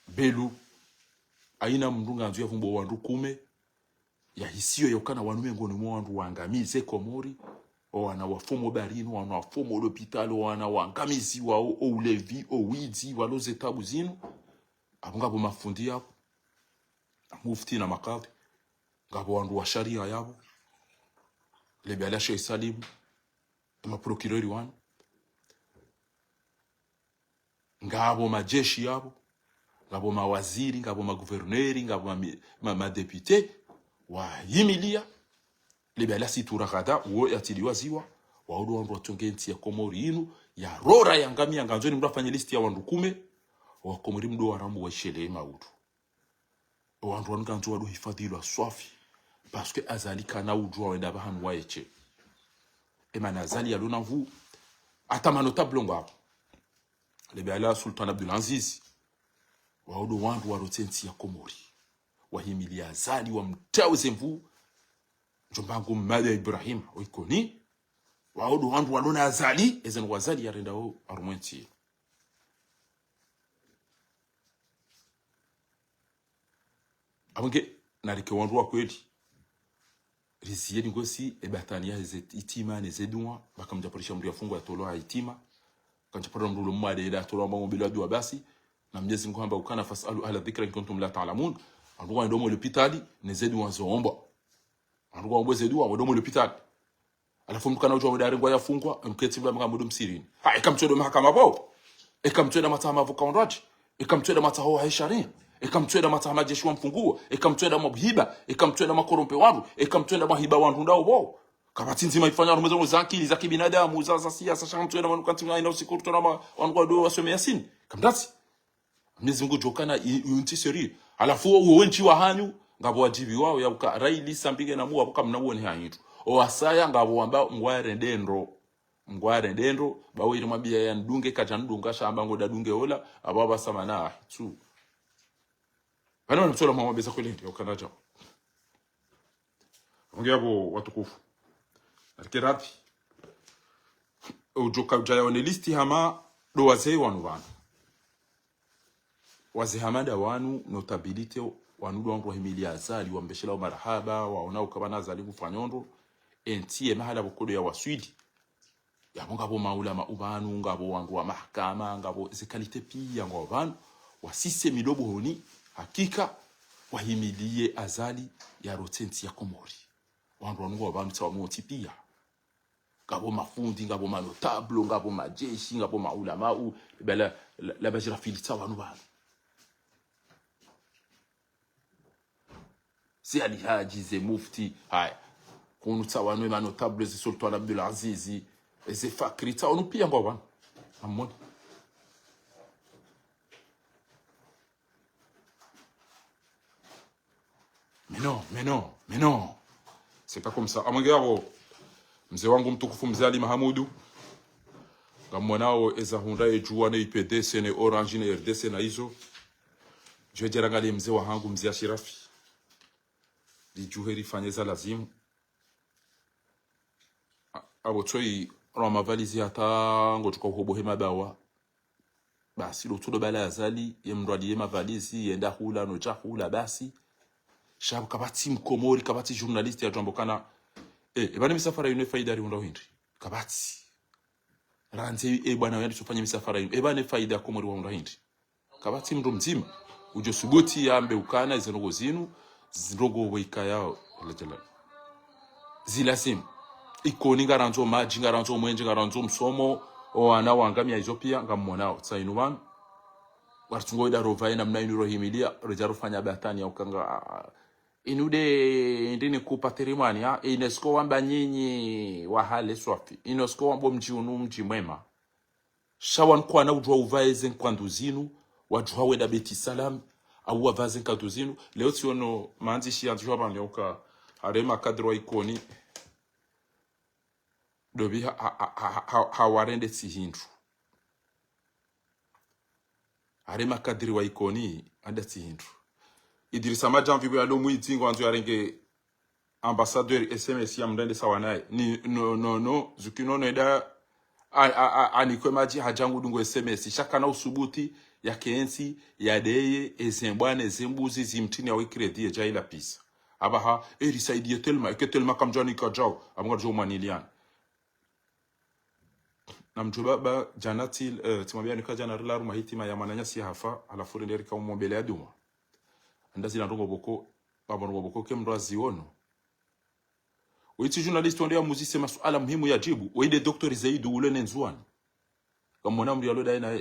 Belu aina mndunga nzu ya vumbo wandu kume ya hisio yokana wanu miongoni mwao wandu wangamize Komori o wana wafomo barino wana wafomo l'hôpital wana wangamizi wa o ulevi o widi waloze tabu zinu abungabo mafundi yabo mufti na makadhi ngabo wandu wa sharia yabo lebala Sheikh Salim ma procureur wanu ngabo majeshi yabo ngabo mawaziri ngabo maguverneri ngabo ma député wa himilia lebala situra kada uo yatiliwa ziwa waudo wandu watongenti ya Komori inu ya rora ya ngamia nganzoni mrafanya listi ya wandu kume wa Komori mdo waramu wa shele maudu wandu wanganzo wadu hifadhilwa swafi parce que azali kana udwa wenda bahanu waeche emana azali ya luna mvu ata manotable ngabo lebala Sultan Abdul Aziz waudo wandu warotenti ya Komori wahimilia azali wa mtaweze mvu Jombangu Mada Ibrahim oikoni waudo wandu walona azali ezen wazali ya renda o arumenti abonge narike wandu wa kweli riziye ngosi ebatania itima nezedwa bakamjaporisha mri yafungu ya tolo itima kanjapora mrulo mwade ila tolo mbango bila dua basi na Mwenyezi Mungu hamba ukana fasalu ahla dhikra in kuntum la ta'lamun andu wa ndomo l'hôpital nezedwa zoomba andu wa mbozedwa ndomo l'hôpital alafu mkana ujwa mudari ngwa yafungwa mketi mbla mkambudu msirini ha ikamtwedo mahakama bao ikamtweda matama avokaondaji ikamtweda mataho haisharia ikamtweda matama jeshi wa mfunguo ikamtweda mabhiba ikamtweda makorompe wandu ikamtweda mahiba wandu ndao wao kabati nzima ifanya rumezo muzakili za kibinadamu za siasa shamtweda manukanti ngaina usiku tuna wandu do wasome Yasin kamdati Mwenyezi Mungu jokana yunti seri alafu uwe nchi wa hanyu ngabo wajibi wao ya uka raili sambige na muwa buka mnabuone hanyitu o asaya ngabo wamba ngware dendro bawe iri mabia ya ndunge kaja ndunga shamba ngoda dunge ola ababa samana tu bana mtola mama beza kwelendi okanaja ngiyabo watukufu arkirati ujoka jaya one listi hama do wazee wanu bana wazee hamada wanu notability wanu wangu himilia azali wambeshela marhaba waona ukabana azali kufanyondo entie mahala bukodo ya waswidi ya ngabo maulama ubanu ngabo wangu wa mahakama ngabo zikalite pia ngabo banu wasise midobo honi hakika wahimilie azali ya rotenti ya Komori wangu wangu banu tawa moti pia ngabo mafundi ngabo manotable ngabo majeshi ngabo maulama bala la bajira filita wanu banu si alihaji ze mufti haya kunu tawa no manotable ze Sultan Abdul Aziz ze fakrita onu pia ngabo amoni mais non c'est pas comme ça amangabo mzee wangu mtukufu mzee Ali Mahamudu ngamwanao eza Hyundai ejua na IPDC na Orange na RDC na hizo jwejera ngali mzee wa hangu mzee Ashirafi lijuheri fanyeza lazimu abo toi roma valizi hata ngotuka uhobohe mabawa basi lutudo bala azali yemrwali yema valizi yenda hula no chahula basi shabu kabati mkomori kabati journalist ya jambokana bana misafara yune faida ri ndo hindi kabati ranze bwana yandi tufanye misafara yune bana faida komori wa ndo hindi kabati mndo mzima ujo subuti yambe ukana izonogo zinu zirogo weika yao lejela zilasim ikoni garanzo maji garanzo mwenje garanzo msomo o ana wangamia Ethiopia ngamonao tsainuwan wartungo da rovaina mnaini rohimilia rojaro fanya batani ya ukanga inude ndini kupa terimani ya inesko wamba nyinyi wahale swafi inesko wambo mjiunu mji mwema shawan kwa na ujwa uvaezen kwa nduzinu wajwa weda beti salam au wavazen kwa nduzinu leo tiono maanzishi ya njua bani uka harema kadro ikoni dobi hawarende sihindu arema kadri wa ikoni andati hindu Idrissa Majamvi alo muitingo anzu yarenge ambassadeur SMS ya mndende sawa naye ni no zukino eda anikwe maji hajangu dungo SMS shaka na usubuti ya kensi ya deye ezembwane zembuzi zimtini ya kredi ya jaila pisa abaha risaidie telma eketelma kamjani kajao amunga jo manilian na mjubaba janatil timwambia nikaja rilaru mahitima ya mananya si hafa alafu renderika umombele ya duma ndazi na ndongo boko babono boko kemrazi ono Oiti journaliste ondia muzise masuala muhimu ya jibu. Oide Dr. Zaidu ule nenzwani. Kama mwana mri aloda ina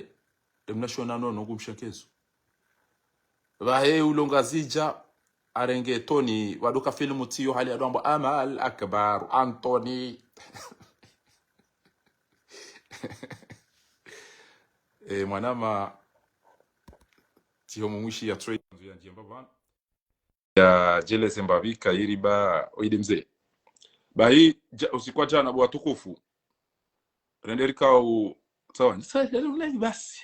emnashona nono kumshakezo. Vahe ulongazija arenge Tony wadoka filmu tiyo hali ya dombo Amal Akbar Anthony. Mwanama tiyo mumushi ya trade ya njemba ya jele zembavika iriba oide mzee. Bahi usikwa jana bwa tukufu renderika u sawa sasa leo basi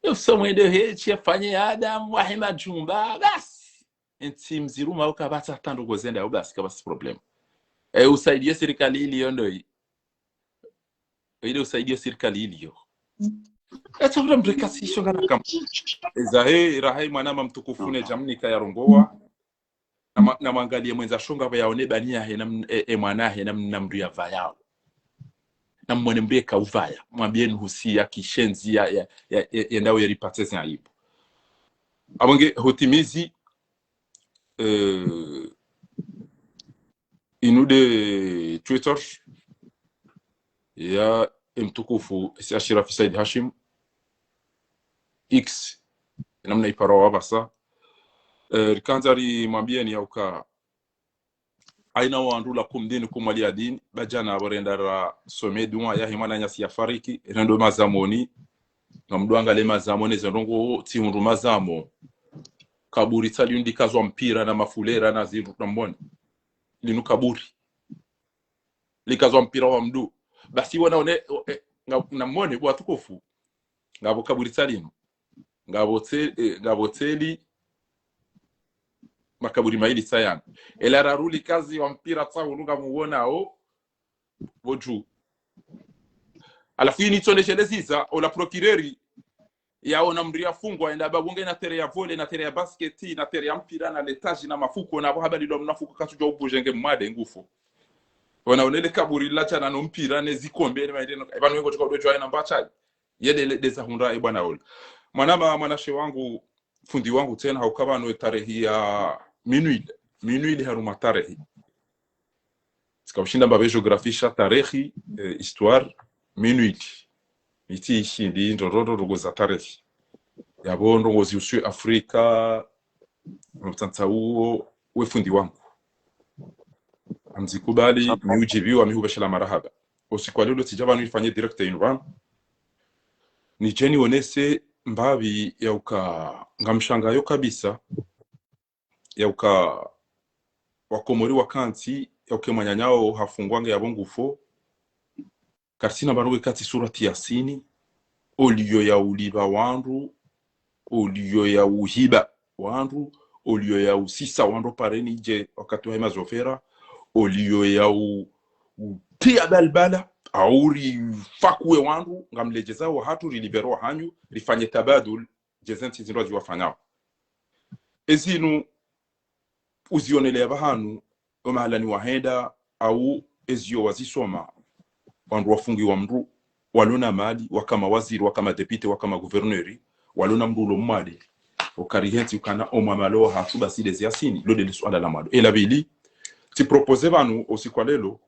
eu somwende hechi afanye Adam wahima jumba basi enti mziruma ukabata tando gozenda au basi kabasi problem usaidie serikali ili yondo ile usaidie serikali ili yo ata ule mrekasisho ngana kama ezahe rahai mwanama mtukufune jamnika ya rongoa na mangalie mwenza shonga bayaone bania he mwanahe na mria vayao na mwene mbeka uvaya mwambieni husia kishenzi ya ndao ya ripateze aibu abonge hotimizi inude Twitter ya mtukufu Ashrafi Said Hashim X namna iparo wabasa rikanzari mwambieni yauka aina waandula kumdini kumwalia dini bajana borendara someduma ya himana nyasi ya fariki rendo mazamoni na mduanga le mazamoni zendongo tiundu mazamo kaburi tali undikazwa mpira na mafulera na ziru tamboni linu kaburi likazwa mpira wa mdu basi wanaone na mwone kwa tukufu ngabo kaburi tali ngabo teli makaburi maili sayana ela raruli kazi wa mpira tsauluga muona o boju alafu ni tsonesheleza ola procureri yaona mria fungwa enda babunge na tere ya volley na tere ya basket na tere ya mpira na letaji na mafuko na habari lo mnafuko kasujwa ubujenge mwade ngufu wanaonele kaburi lacha na mpira ne zikombe ne maendeno ebanu wengo tukao dojo ina mbacha yede deza hunda bwana ol mwanama mwanashe wangu fundi wangu tena haukaba no tarehe ya minuit haruma tarehe sikawshinda mbabe geografisha tarehe histoire minuit iti shindi ndorodo rugoza tarehe yabo ndongozi usu Afrika mtantauo wefundi wangu amzikubali miujibiwa mihubashala marahaba usikwalilo tijaba nifanye direct in ni jeni onese mbabi yauka ngamshangayo kabisa yauka wakomori wakanti yauke manyanyao hafungwange yabongufo karsina baruwe kati surati Yasini oliyo ya uliba wandu oliyo ya uhiba wandu oliyo ya usisa wandu pareni je wakati wa hema zofera oliyo ya tia balbala auri fakwe wandu ngamlejeza wa hatu rilibero hanyu rifanye tabadul jezenti zindozi wafanyao ezinu uzionele bahanu omahalani wahenda au ezio wazisoma wandu wafungi wa mru walona mali wakama waziri wakama deputy wakama gouverneur walona mrulo mmade okarihenti ukana omamalo hatu baside Yasini lode liswala la mado elabili ti proposer banu osikwalelo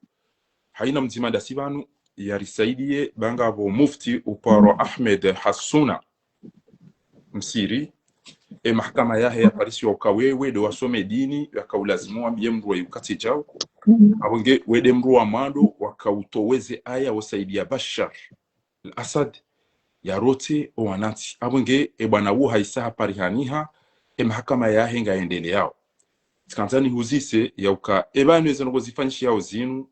haina mzimanda sibanu yarisaidie bangabo mufti uparo Ahmed Hassuna msiri mahakama yahe ya Paris yokawewe do wasome dini yakaulazimu ambie mru yukati jao abonge wede mru wa mando wakautoweze aya wasaidia Bashar al-Assad ya rote owanati abonge bwana wu haisa parihaniha mahakama yahe ngaendele yao tkanzani huzise yauka ebanu ezonogo zifanyishi yao zinu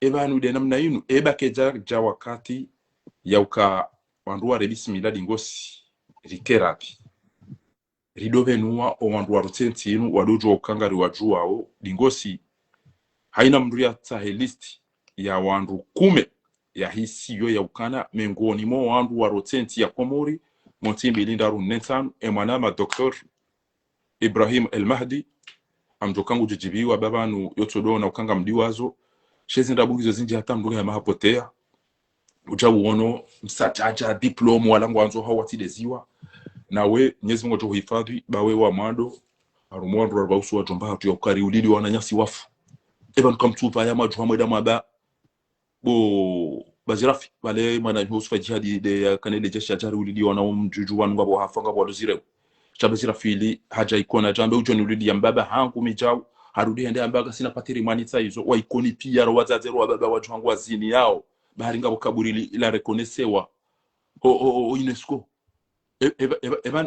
ebanu de namna yinu keja ja wakati yauka wanduwa rebisi miladi ngosi rikerapi ridovenua owandu warutenti inu wadojo ukangari wajuwao lingosi haina mnduria tahe listi ya wandu 10 ya hisiyo ya ukana mengoni mo wandu warutenti ya Komori montimbi lindaru nentan emanama Dr. Ibrahim El Mahdi amjokangu jijibiwa babanu yotodo na ukanga mdiwazo shezinda bungizo zinji hata mduga ya mahapotea uja uono msachaja diplomu walangu wanzo hawa tideziwa nawe Mwenyezi Mungu tuhifadhi bawe wa mando arumwandu rabausu wa jomba hatu ya ukari ulili wananyasi wafu eba nukamtupa ya maju hamweda maba bo bazirafi wale mana husufa jihadi de ya kanele jesha jari ulili wanamjuju wanu ngabo hafanga wadu zirewu chabazirafi ili haja ikona jambe ujoni ulili ya mbaba hangu mijau harudi hende ambaga sina patiri manita hizo wa ikoni pia wazazeru wa baba waju hangu wazini yao bahari ngabo kaburi ila rekonesewa o UNESCO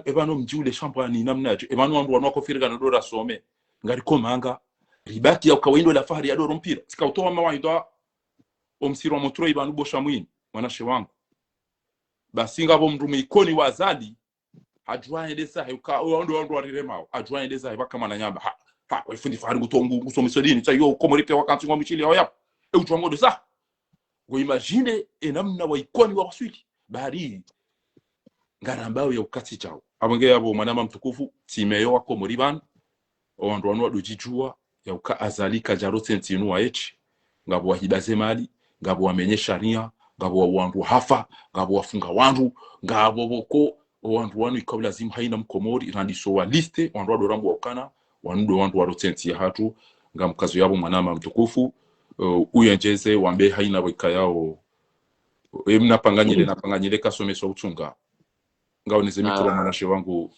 ebano mjiule champagne namnaje ebano wandu wanako firga na dora some ngari komanga ribaki ya kawindo la fahari ya doro mpira sikautoa mawaida omsiro motro ibanu bosha mwini mwanashe wangu basi ngabo mrume ikoni wazali ajwa endesa hayuka wandu wariremao ajwa endesa baka mana nyamba ha wifundi fahari gutongu gusomesodini tayo Komori wakanti ngo michili yao yap ujwango de sa go imagine enamna wa ikoni wa waswiti bahari ngarambao ya ukati chao abonge yabo manama mtukufu timeyo wa Komori ban owandu wanu wadujijua ya uka azalika jarote ntinu wa echi ngabo wahidaze mali ngabo wamenye sharia ngabo wandu hafa ngabo wafunga wandu ngabo boko wandu wanu ikabu lazima haina Mkomori randiso wa liste wandu wadorambu wa ukana wandu warotenti ya hatu ngamkazo yabo manama mtukufu uyenjeze wambe haina wika yao mnapanganyile kasomeswa utunga ngao nizemikro mwanashe wangu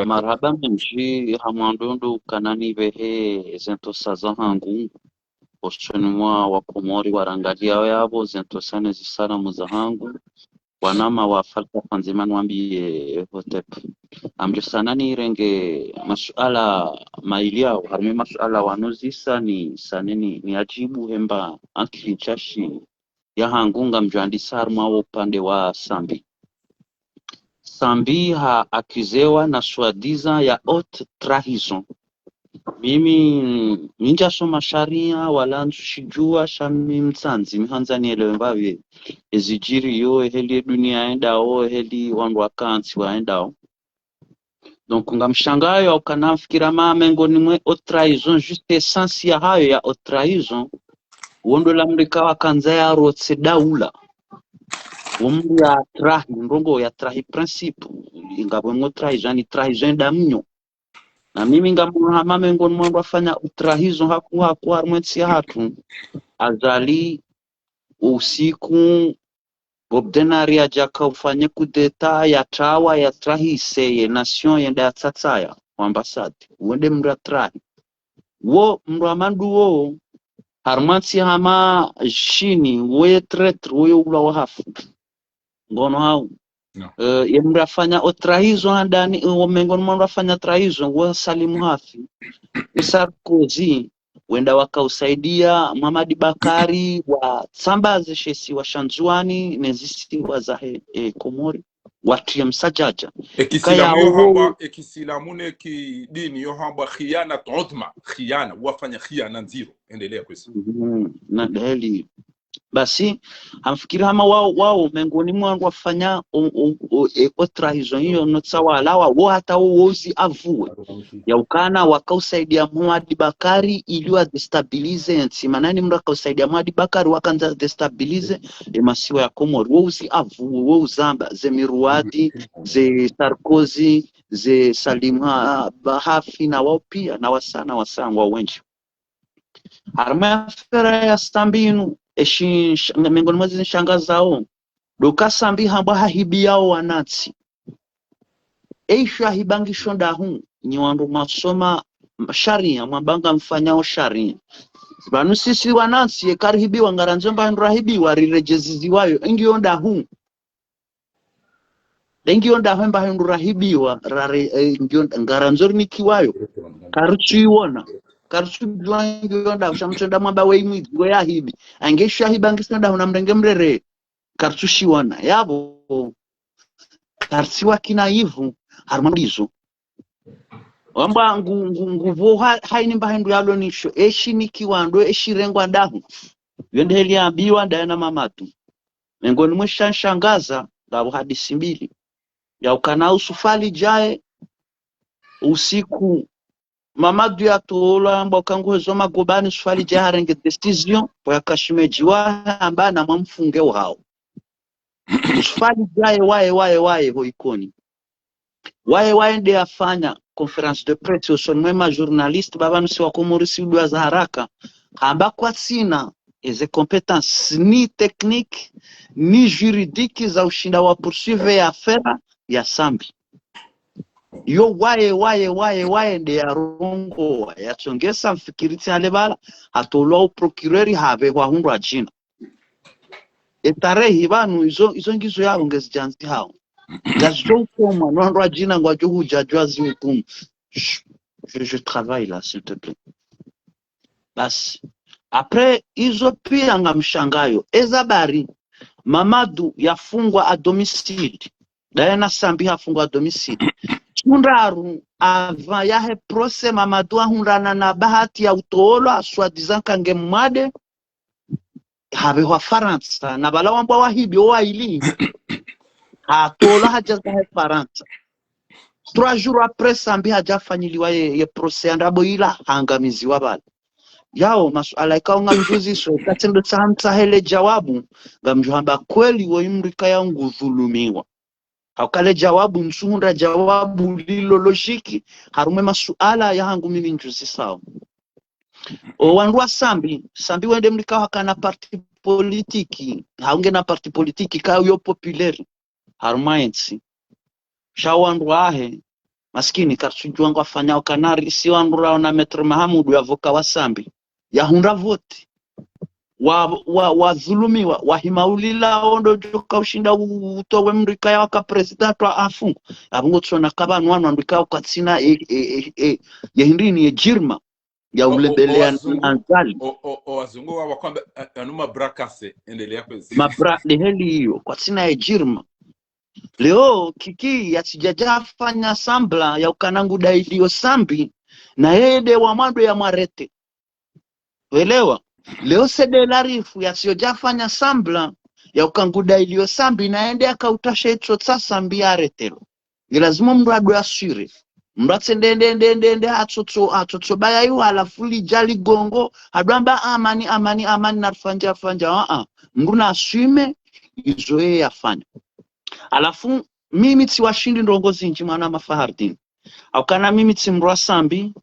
marhaba mji hamwandondo kanani behe zento saza hangu poshoni mwa wa Komori warangalia yabo zento sana zisana muzahangu wanama wa falka fanzimani wambie hotep amjo sana ni renge masuala mailia harme masuala wanozisa ni saneni ni ajibu hemba ankichashi ya hangunga mjandi sarma wa upande wa Sambi ha akizewa na swadiza ya haute trahison. Mimi ninja soma sharia wala nshijua shami mtsanzi mihanza nielewe mbavi ezijiri yo heli dunia endao heli wandu wakansi waendao. Donc ngamshangayo ukanafikira mamengo ni mwe haute trahison juste essence ya hayo ya haute trahison wondo la mrika wakanza ya rotse daula ya trahi ndongo ya trahi principe ingabo ngo trahison ni trahison damnyo na mimi ngamuha mamengo mwangu afanya utrahizo haku armwensi hatu azali usiku obdenari ajaka ufanye kudeta ya tawa ya trahise ye nation yenda tsatsaya ambassade wende mra trahi wo mramandu wo armwensi hama shini we tretre we ula wahafu ngono hao no. Yemrafanya otrahizo andani omengo mwandu afanya trahizo wa Salimu Hafi Sarkozy wenda wakausaidia Muhammad Bakari wa Tsambaze shesi wa Shanzuani nezisi wa za Komori watia msajaja ekisilamune ki dini yo hamba khiana tudma khiana wafanya khiana nziro endelea kwesi na deli basi hamfikiri hama wao mengoni mwangu wafanya otrahizo hiyo notsawala wao hata wozi avue ya ukana wakausaidia Muhammad Bakari ili wa destabilize nchi manani mra kausaidia Muhammad Bakari wakanza destabilize masiwa ya Komori wozi avue wozamba ze Miruadi ze Sarkozy ze Salim Hafi na wao pia na wasana wengi harma fera ya Stambinu eshi mengoni mwazi nshangazao doka Sambi hamba hahibi yao wanatsi eisha hibangisho ndahu ni wandu masoma sharia mwabanga mfanyao sharia banu sisi wanatsi ekarihibi wangaranzomba nrahibi warirejezi wayo ingio ndahu mba nrahibiwa rare ingio ngaranzori nikiwayo karuchiona karsu blango ushamtenda mwamba weimwigo yahibi angesha hibangisha nda una mrenge mrere karsu shiwana yabo karsiwa kina hivu harmonizo wamba nguvu haini mbahindu yalo nisho eshi nikiwando eshirengwa ndahu yende heli ambiwa ndayana mamatu mengoni mwishanshangaza ngabo hadisi mbili ya ukana usufali jae usiku Mamadu ya tola amba ukanguhezo magobani usufali jae harenge decision kwa yakashimejiwa amba na mamfunge wao usufali jae wae hoikoni wae nde afanya conference de presse usonwema journaliste baba nusi wa komorisi udwa za haraka hamba kwa sina eze competence ni technique ni juridique za ushinda wa poursuivre ya affaire ya Sambi yo wae nde ya rongo ya chongesa mfikiriti alebala hatolwa u procureur habe kwa hundu ajina etarehi banu izo ngizo yabo ngezijanzi hao gajo koma nondo ajina ngwajo hujajwa zihukumu je travaille là s'il te plaît basi après izo pia ngamshangayo ezabari Mamadu yafungwa a domicile Diana Sambi yafungwa a domicile Tundaru ava yahe prose Mamadu ahundana na bahati ya utoolo aswadiza kange mwade habe wa Faransa na bala wamba wahibi waili hatola hajaza he Faransa 3 jours après Sambi hajafanyiliwa ye prose andabo ila hangamiziwa bala yao masuala ikawa ngamjuzi so katendo tsamta hele jawabu ngamjuhamba kweli woimrika yangu dhulumiwa hakale jawabu msuhunda jawabu lilo logique harume masuala yangu mimi njuzi sawa o wandwa Sambi wende mrika hakana parti politiki haunge na parti politiki kayo yo populaire harumainsi shawandwa ahe maskini karsujua ngo afanya kanari si wandura na Metro Mahamudu ya voka wa Sambi ya hunda vote wa dhulumiwa wahimaulila ondo joka ushinda utowe mrika ya waka president wa afungu abungo tsona kabanu wanu andika ukatsina yehindini jirma ya ulebelea anzali wazungu wa kwamba anuma brakase endelea kwezi mabra de heli hiyo kwa tsina jirma leo kiki ya sijajafanya sambla ya ukanangu dailio Sambi na yede wa mando ya marete Welewa leo sede larifu ya siyojafanya sambla ya ukanguda ilio Sambi naende akautasha itso tsa Sambi aretelo lazima mndu adwe asire mndu atsendende atotso baya yu alafuli jali gongo adwamba amani narfanja mndu na aswime izo yafanya alafu mimi tiwashindi ndongozi nji mwana Mafahardin aukana mimi timrwa Sambi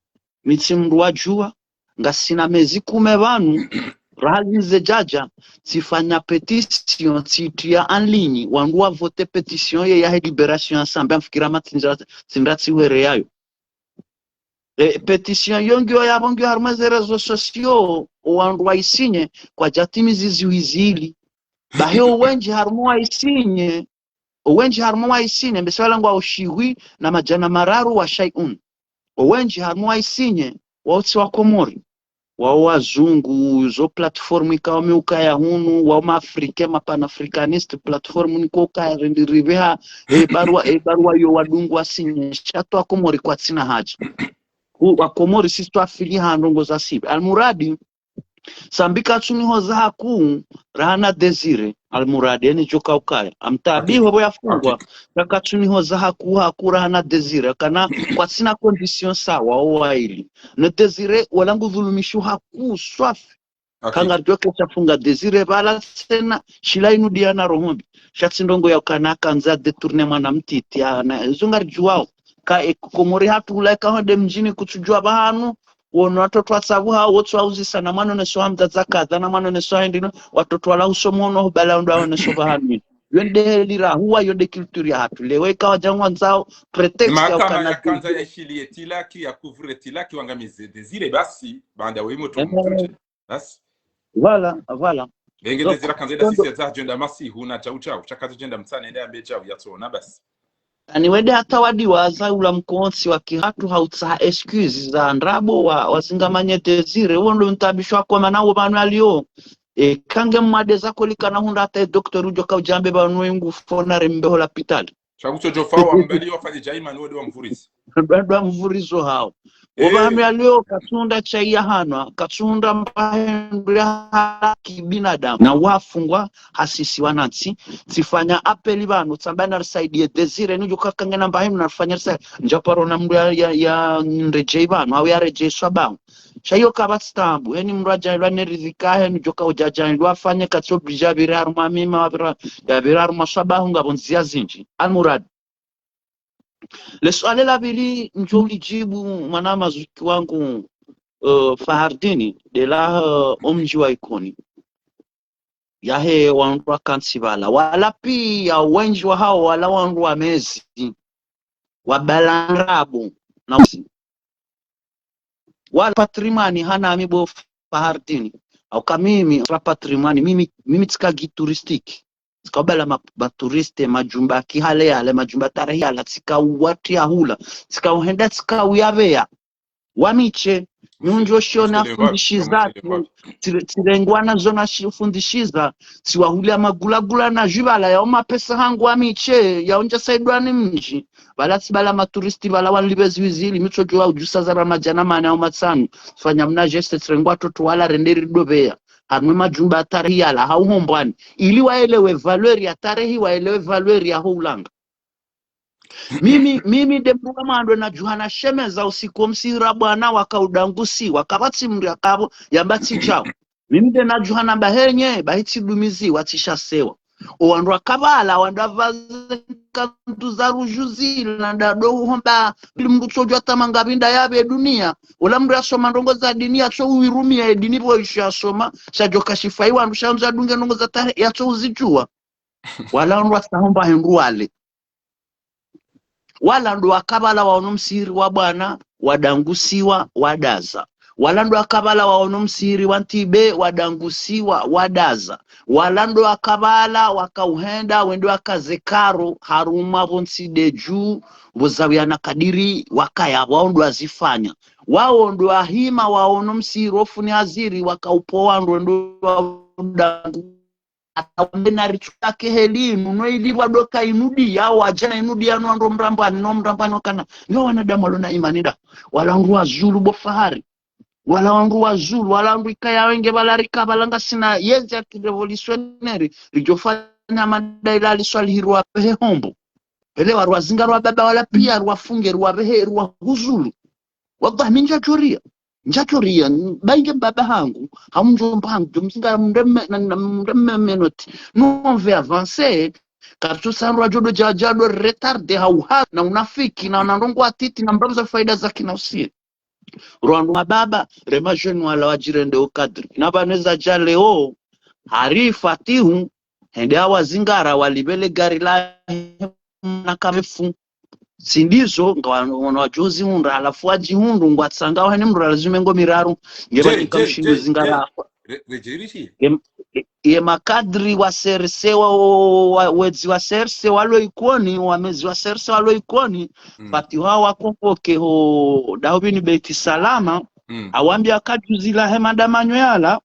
mitimrwa jua ngasina mezi kume banu rahize jaja tifanya petition titia en ligne wangu vote petition ya liberation ya Sambi mfikira matindratsi were yayo petition yongyo ya bongo harmaze rezo sociaux wangu waisinye kwa jatimizi ziwizili bahyo wenji harmo waisinye mbesala ngwa ushiwi na majana mararu wa shay'un wenji harmo waisinye wauti wa Komori wao wazungu zo platform ikawa miuka ya hunu wao maafrika mapanafricanist platform niko kaya rendiriveha barua yo wadungu asinye shato wa Komori kwa tsina haja wa Komori sisi tuafili handongo za sibi almuradi Sambika tsuni hoza haku rahana Desire almuradi eni joka ukaya amtabi hobo yafungwa kaka tsuni hoza haku rahana Desire kana kwa sina condition sawa owaili na Desire walangu dhulumishu haku swafi kanga joke chafunga Desire bala tena shilainu diana rohombi shatsindongo ya kana kanza detourner mwana mtiti na zungar juwao ka Komori hatu ulaika hode mjini kuchujua bahanu wono watoto wasabu hao wote wauzisa na mano neso hamda zakadha na mano neso handino watoto wala usomono bala ndo neso bahani yende lira huwa yende culture ya hatu leweka wajangwa nzao pretext ya ukana kanza ya shilie tilaki ya kuvure tilaki wangamize Desire basi banda wimo tumutunche basi voilà benge Desire kanza ida sisi za jenda masi huna chau chakazo jenda mtsane enda ambe chau yatsona basi aniwede hata wadi waza ula mkonsi wa kihatu hautsa excuse za ndrabo wasingamanye Desire wondo ntabishwa kwa manawo manualio kange mwade zako likana hunda hata doktor ujo ka ujambe banu wengu fona rembe hola hospital Shakuto fawa mbali wafanye jaima niwede wa mvurizi. Ndwa mvurizo hao. Obanu ya leo katunda chaiya hanwa, katunda mbahendu ya haki binadamu. Na wafungwa hasisi wanansi, tifanya apeli banu, tambana risaidie desire, nuju kakangena mbahendu na rifanya risaidie. Njaparo na mdu ya nrejei banu, hawi ya rejei swabanu. Shayo kabatstambu, heni mdu ajailwa nerizikahe, nuju ka ujajailwa fanye katsobija biraru mamima, biraru maswabahu ngabonzia zinji. Almurad. Le swali la pili njo ulijibu mwana mazuki wangu Fahardini de la omji wa Ikoni yahe wandu wa kansibala wala pia wenji wa hao wala wandu wa mezi wa balanrabu na usi wala patrimani hana amibo Fahardini au kamimi patrimani mimi tika gituristiki Skabala maturiste majumba kihale yale majumba tarehe yala tika wati ya hula tika uhenda tika uyavea wamiche nyunjo shiona fundishiza tirengwana zona fundishiza siwahulia magulagula na jibala ya oma pesa hangu wamiche ya onja saidwani mji wala sibala maturisti wala wanlibezi wizili michojo wa ujusa za ramajana mane au matsanu fanya mna jeste tirengwa toto wala renderi dobea hanwe majumba tarehi yala hauhombwani ili waelewe valeri ya tarehi waelewe valeri ya hulanga mimi dembuga mando na juhana shemeza usiku msira bwana wakaudangusi wakabati mri akabo yambati chao mimi de na juhana bahenye bahiti dumizi watisha sewa owandu akabala wandavaze kantu za rujuzi na ndado homba bilimndu chojwa tamanga binda yabe dunia ola mndu asoma ndongo za dunia cho uirumia dini bo ishasoma shajoka shifai wandu shanza dunge ndongo za tare ya cho uzijua wala ndo asahomba hendu wala ndo akabala waono msiri wa bwana wadangusiwa wadaza wala ndo akabala waono msiri wa ntibe wadangusiwa wadaza wala ndo akabala wakauhenda wendo akazekaro haruma bonside juu bozawia kadiri wakaya wao ndo azifanya wao ndo ahima waono msiri ofuni aziri wakaupoa ndo wadangu atawambena richake helinu no ilibwa doka inudi yao wajana inudi ya nuando mrambani no mrambani wakana nyo wanadamu walona imanida wala wangu wa zulu bofahari wala wangu wa zulu wala wangu ikaya wenge balarika balanga sina yezi ya kirevolutionary rijofanya madailali swali hiruwa pehe hombo pele waruwa zingaruwa baba wala pia ruwa funge ruwa pehe ruwa huzulu wadah minja choria njatoria bainge baba hangu hamjomba hangu jomzinga mremme menoti non ve avancer kartu sanwa jodo jajado retarde hauha na unafiki na unandongo atiti na mbaza faida za kinausi Rwandu mababa remajeni wala wajirende ukadri inabaneza jaleo harifa tihu hende hawa zingara walibele gari la na kamefu sindizo ngwana wajuzi hundu alafu waji hundu ngwatsanga wahene mndu alazumengo miraru ngeba nikamshindu zingara Rejirisi ye makadri wa serse wa wezi wa serse walo ikoni wamezi wa serse walo ikoni pati wao wakongoke ho daubini beti salama awambia kajuzi la hemadamanyo yala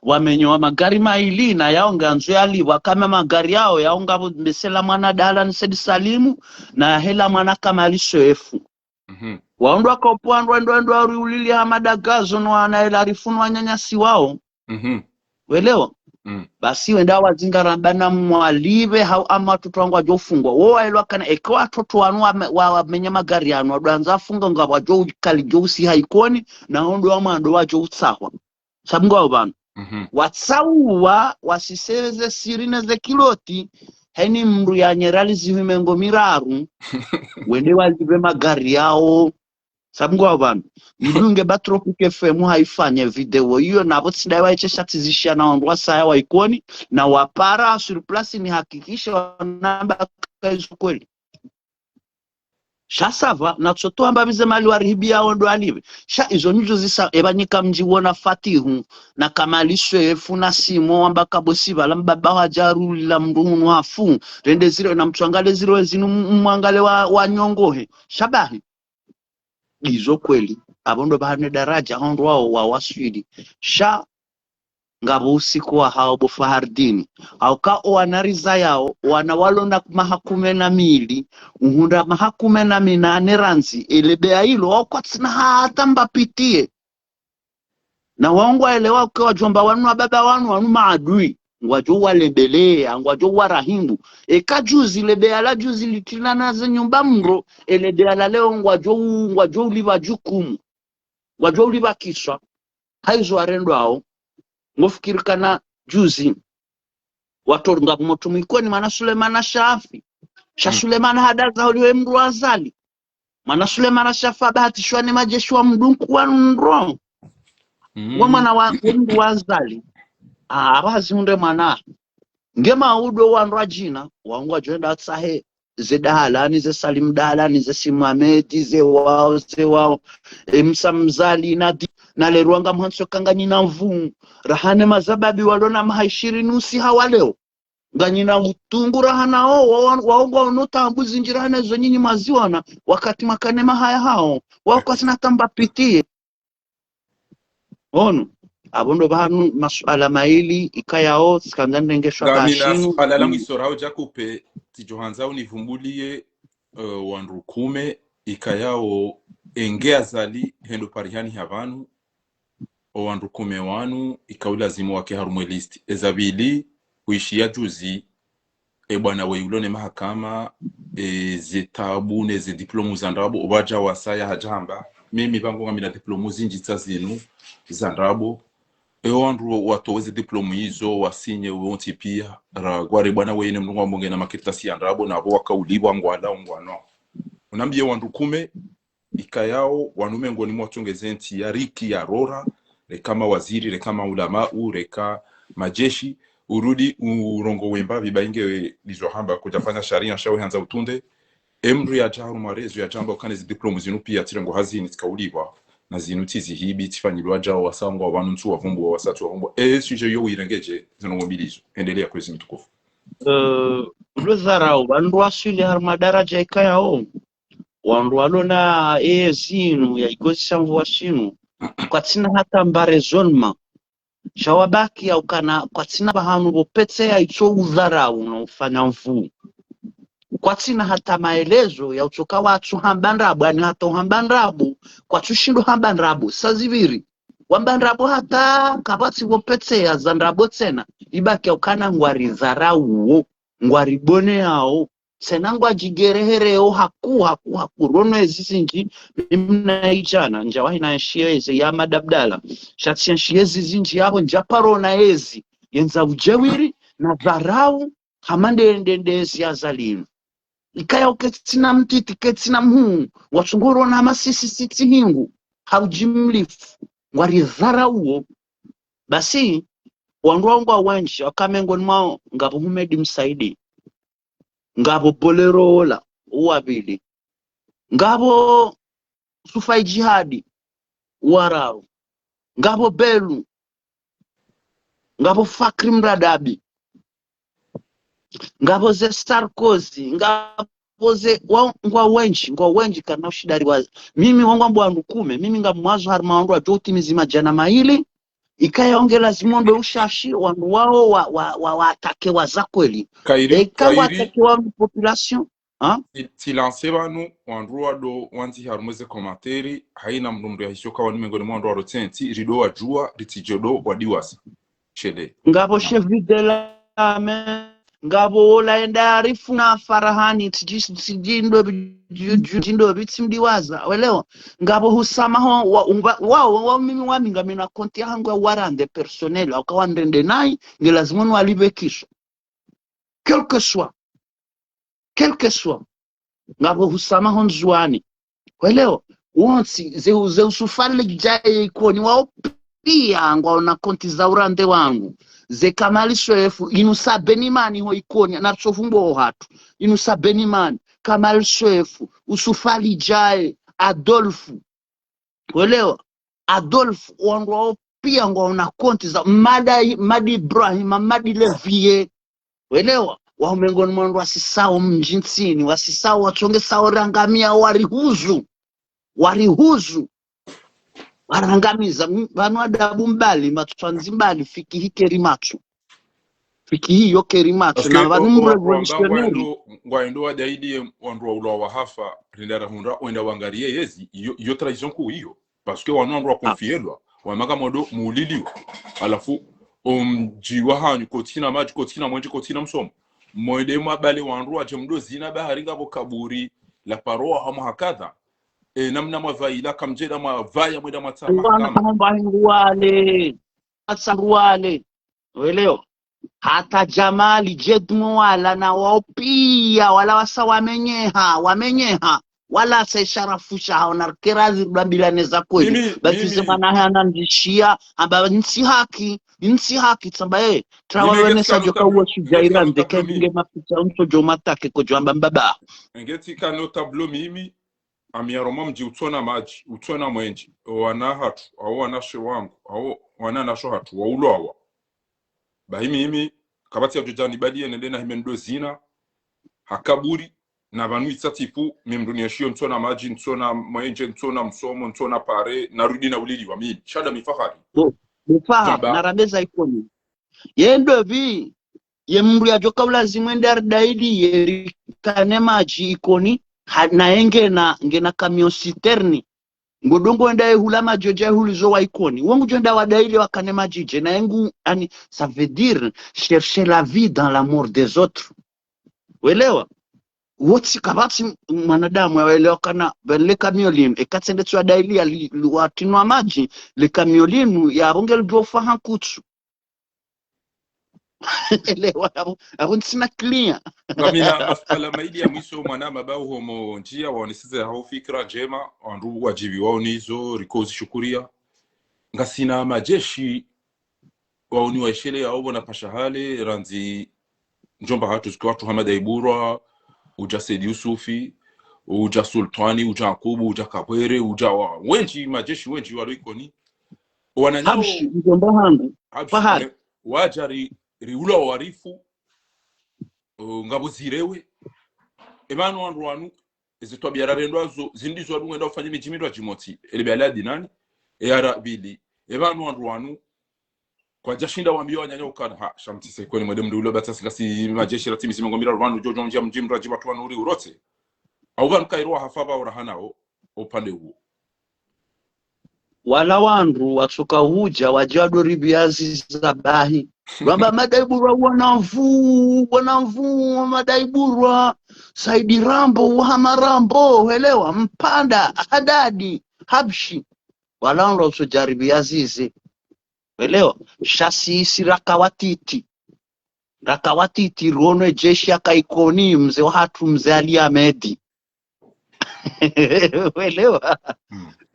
wamenyoa magari maili na yao nganzo yaliwa kama magari yao yaonga mbesela mwana dala nisedi salimu na hela mwana kama alisoefu waondwa kopwandwa ndo ulili hamadagazo no anaela rifunwa nyanyasi wao welewa basi wenda wazingara bana mwalive hau ama tutwangu wajofungwa wo waelwa kana ekwa toto wanu wamenya magari yanu wadanza funga nga wajo kali josi haikoni na ondo wamando wajo utsahwa sabungwa bana watsauwa wasiseze sirine ze kiloti heni mndu ya nyerali zivimengo miraru wende wazive magari yao sabungwa bana Mdunge Batropic FM haifanya video hiyo na bots daiwa icheshatizisha na ondwa saya wa ikoni na wapara surplus ni hakikisha namba kazo kweli shasava na tsoto ambabize mali warihibia ondo alive sha izo njuzo zisa ebanyika mji wona fatihu na kamaliswe funa simo ambaka bosiba lambaba hajaru la mrunu hafu rende ziro na mtuangale ziro zinu mwangale wa nyongohe shabahi izo kweli abondo bahane daraja hondo wao wa waswidi sha ngabo usiku wa hao bofahardini au ka wanariza yao wanawalona mahakume na mili uhunda mahakume na minane ranzi elebea hilo au kwa tsina hata mbapitie na waongo elewa kwa jomba wanu wa baba wanu maadui ngwajo walebelea ngwajo warahingu ekajuzi lebea la juzi litina nazo nyumba mro elebea la leo ngwajo uliva jukumu ngwajo uliva kisha haizo arendo hao ngofikirikana juzi watorunga motumikoni mana Sulemana Shafi Sulemana hadaza uliwe mru azali mana Sulemana Shafi abahatishwa ni majeshi wa mdunku wa nro wa mana wa mru azali abazi hunde mana ngema udo wa nrajina wangwa joenda atsahe ze dahalani ze Salim dahalani ze Simamedi ze wao msamzali na leruanga mhanso kanganyina mvungu rahane mazababi walona mahaishiri nusi hawaleo nganyina utungu rahana waongwa unotambu zinjirane zo nyinyi maziwana wakati makane mahaya hao wako sina tambapitie ono abondo bahanu masuala maili ikayao skandandengeshwa bashinu alala mwisorao jakupe tijohanza univumbulie wanrukume ikayao engea zali hendo parihani havanu owandukume wanu ikaulazimu wake harumwe listi ezabili uishia juzi bwana weulone mahakama zetabu neze diplomu zandrabo obaja wasaya hajamba mimi bango ngamina diplomu zinjitsa zinu zandrabo wandu watoweze diplomu hizo wasinye wonti pia ragware bwana wene mnungu mbonge na makitasi yandrabo nabo wakaulibwa ngwano unambie wandukume ikayao wanume ngoni mwachongezenti ya riki ya rora kama waziri kama ulama reka majeshi urudi urongo wemba bibainge lizohamba kujafanya sharia shawe hanza utunde emru ya jaru marezo ya jamba kanezi diplomu zinu pia tirengo hazini tikauliwa na zinu tizi hibi tifanyilwa jao wasangwa wanuntu wavumbu wasatu wavumbu suje yo irengeje zinongombilizo endelea kwezi mtukufu ulozarao bandu wasili harmadaraja ikayao wandu walona zinu ya igozi shamvu washinu kwa tina hata mbare zonma shawabaki ya ukana kwa tina bahanu bopete ya icho udharau na ufanya mfu kwa tina hata maelezo ya uchoka watu hambandrabu yani hata hambandrabu kwa tushindu hambandrabu saziviri wambandrabu hata kabati bopete ya zandrabu tena ibaki ya ukana ngwari dharau ngwari bone yao senangwa jigerehereo haku rono ezizinji mimna ijana njawahi na shieze ya madabdala shatia shiezi zinji yabo njaparona ezi yenza ujewiri na dharau hamande ndendezi ya zalimu ikaya uketina mtiti ketina mhuu watungoro na masisi siti hingu haujimlifu ngwari dharau basi wanduangwa wenshi wakamengoni mao ngabo Humedi Msaidi ngabo Bolerola uwabili ngabo Sufai Jihadi warao ngabo Belu ngabo Fakri Mradabi ngabo ze Sarkozy ngabo ze ngwa wenchi kana ushidari wazi mimi wangwa mbwandu kume mimi ngamwazo harima wandu ajoti mizima jana maili ikayaongela zimondo ushashi wandu wao watake wazakweli watake wa population silence banu wandu wado wanzi harumeze komateri haina mnumru ya hishoka wani mengoni mwandu wado tenti rido wajua ritijodo wadiwasa shede ngabo chef de la main ngabo laenda arifu na farahani jindo bitimdiwaza welewa ngabo husama wao mimi wami ngamina konti yangu ya warande personnel akawandende nai ni lazima walibekisha quelque soit ngabo husama honzwani welewa wonsi ze usufale jaye ikoni wao pia ngwa na konti za urande wangu ze Kamali Swefu inusabeni mani ho ikonia na tsofumbo hatu inusabeni mani Kamali Swefu usufali jae Adolfu welewa Adolfu wangu pia ngwa na konti za Madi Ibrahim Madi Levie welewa wamengoni mwandu wasisao mjinsini wasisao wachonge sao rangamia warihuzu warangamiza vanu adabu mbali matwanzi mbali fiki hikeri macho fiki hiyo keri macho na vanu revolutionary ngwaendo wadaidi wandu wa ula wa hafa rindara hunda wenda wangarie yezi iyo tradition ku hiyo parce que wanu wa confielwa wamaka modo muuliliwa alafu jiwa hanyu kotina maji kotina mwenje kotina msomo mwede mabale wandu wa jemdo zina bahari ngabo kaburi la paroa hamu hakadha namna mavaila kamjeda mavaya mweda matsamangwale weleo hata jamali jedmu wala na wao pia wala wasa wamenyeha wala sa sharafusha haona kirazi babilane za kweli basi mana hana ndishia amba nsi haki tsambaye trawawene sajoka uwa shujaira ndeke nge mapita unso jomatake ko jamba mbaba ngeti kano tablo mimi amiaroma mji utona maji utona mwenji wana hatu au wana shewangu au wana nasho hatu wa ulowa bahimi mimi kabati ya jojani badi enende na himendo zina hakaburi na vanu itatifu mimdunia shio ntona maji ntona mwenje ntona msomo ntona pare narudi na ulili wa mimi shada mifahari mifahari narabeza ikoni yendo vi yemru ya joka ulazimu ndar daidi yerikane maji ikoni na ngena kamio citerni ngodongo ndaye hula majoja hulizo wa ikoni wangu jonda wadaili wakane majije na yangu ani ça veut dire chercher la vie dans l'amour des autres welewa wotsi kabati mwanadamu waelewa kana le kamiolin ekatsende tswa daili ya watinwa maji le kamiolin ya rongel dofa hankutsu elewa sina clear kamina masala maidi ya mwisho mwana mabao homo njia waonisize hao fikra njema wandu wajibi wao nizo rikozi shukuria ngasina majeshi waoni waishele ya obo na pashahale ranzi njomba hatu zikiwa watu Hamada Iburwa uja Said Yusufi uja Sultani uja Akubu uja Kabwere uja wenji majeshi wenji walikoni wananyao habshi njomba hangu fahari wajari riula warifu ngabo zirewe emanu wandu ezitwa byararendwazo zindizo wadunga enda ufanye mijimiro jimoti elibaladi nani eyara bili emanu wandu kwa jashinda wambio wanyanya ukana ha shamtise kweni mwede mdulo batasi kasi majeshi ratimi simengomira rwanu jojo njia mjimiro jimatu wanuri urote au vanu kairua hafaba urahanao upande huo wala wandu watuka huja wajado ribiazi zabahi Ramba Madaiburwa wanamvu Madaiburwa Saidi Rambo Wahamarambo welewa Mpanda Hadadi Habshi walaonda usujaribi azizi welewa shasisi rakawatiti ruonwe jeshi akaikoni mze wa hatu mze Ali Ahmed welewa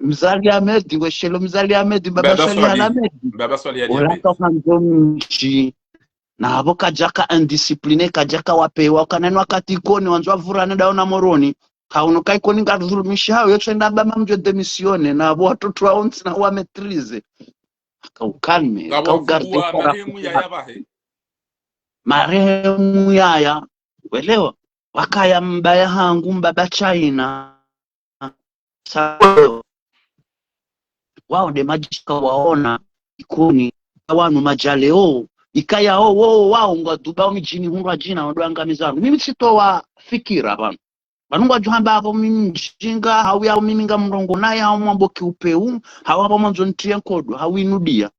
Mzali Ahmed weshelo Mzali Ahmed baba Swali Ahmed baba Swali Ahmed unatoka ndomchi na hapo kajaka undiscipline kajaka wapewa kanenwa katikoni wanzwa vurana daona moroni kaunuka ikoni ngadhulumisha hao yotenda baba mjo demisione na watoto wao na wa maîtrise akaukalme akaugarde marehemu yaya welewa wakaya mbaya hangu mbaba China sawa wao de majika waona ikoni wanu majaleo ikaya wao ngaduba mijini hunwa jina ndwangamizano mimi sitowa fikira banungwa juhamba hapo mjinga hauya mimi ngamrongo naye hao mambo kiupeu hawapo mwanzo ntia kodo hawinudia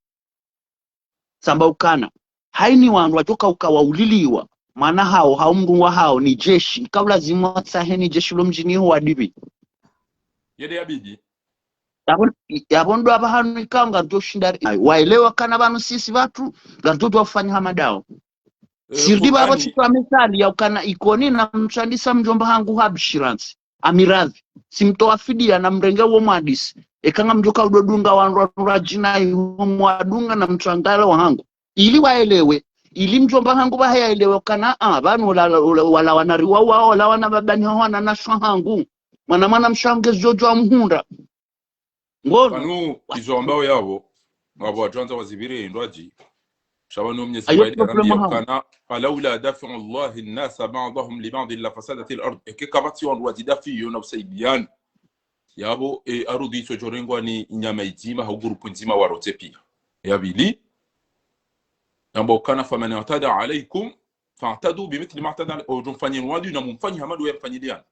samba ukana haini wanu watoka ukawauliliwa maana hao mrungwa hao ni jeshi kabla zimwa saheni jeshi lo mjini ho adibi yede yabidi yabondo abahanu ikanga doshinda waelewa kana banu sisi watu gatoto wafanya hamadao sirdi babo chitwa misali ya ukana ikoni na mchandisa mjomba hangu habshiransi amiradhi simtoa fidia na mrenge wo mwadisi ekanga mjoka udodunga wandu rajina mwadunga na mchangala wa hangu ili waelewe ili mjomba hangu bahayaelewe kana banu wala wanariwa wao wala wana babani hawana nashwa hangu mwana mshange jojo amhunda ngono izo ambao yabo ngabo wajanza wazibire ndwaji shabanu mnyezi baidi randia kana falawla dafu Allah an-nas ba'dahum li ba'd illa fasadat al-ard kikabati wa wadidafi yuna usaidian yabo arudi iso jorengwa ni nyama ijima ha grupu nzima warote pia yabili ambao kana faman yatada alaykum fa'tadu bimithli ma atada ujumfanyin wadi na mumfanyi hamadu yamfanyidiana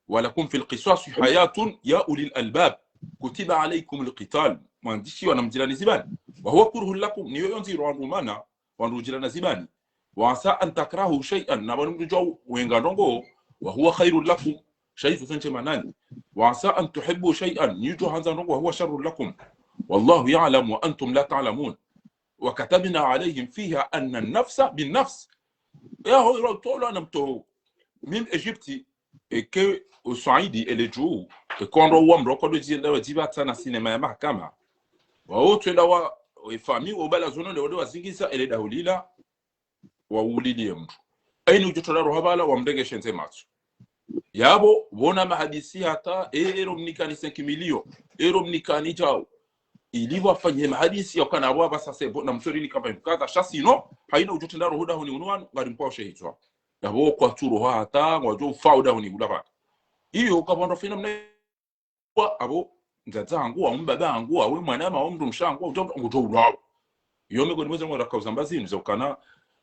walakum fil qisas hayatun ya ulil albab kutiba alaykum alqital mwandishi wanamjilani zibani wa huwa kurhun lakum ni yonziru anumana wanujilana zibani wa asa an takrahu shay'an na banumjwa wengandongo wa huwa khairul lakum shay'u sanche manani wa asa an tuhibbu shay'an yujo hanzandongo wa huwa sharrul lakum wallahu ya'lam wa antum la ta'lamun wa katabna alayhim fiha anna an-nafsa bin-nafs ya huwa tolo namto min Egypti que au Saidi et les jours et quand on voit mroko de dibata na sinema ya mahakama wa wote dawa family obala zono ndio wazingisa ele dahulila wa ulilie mtu ainu jotolaro habala wa mdege shenze matsu yabo bona mahadisi hata ero mnikani 5 milio ero mnikani jao iliwa fanye mahadisi yakana abo basase na msori ni kama mkata shasino haina ujotolaro huda huni unwan ngarimpo shehitwa yabo kwa turo hata ngojo fauda huni ulaba iyo kabondo fina mne abo nzazangu wa mbabangu wa mwanama wa mndu mshangu uto ulawo yome ko nimeze ngora kauzambazi nzokana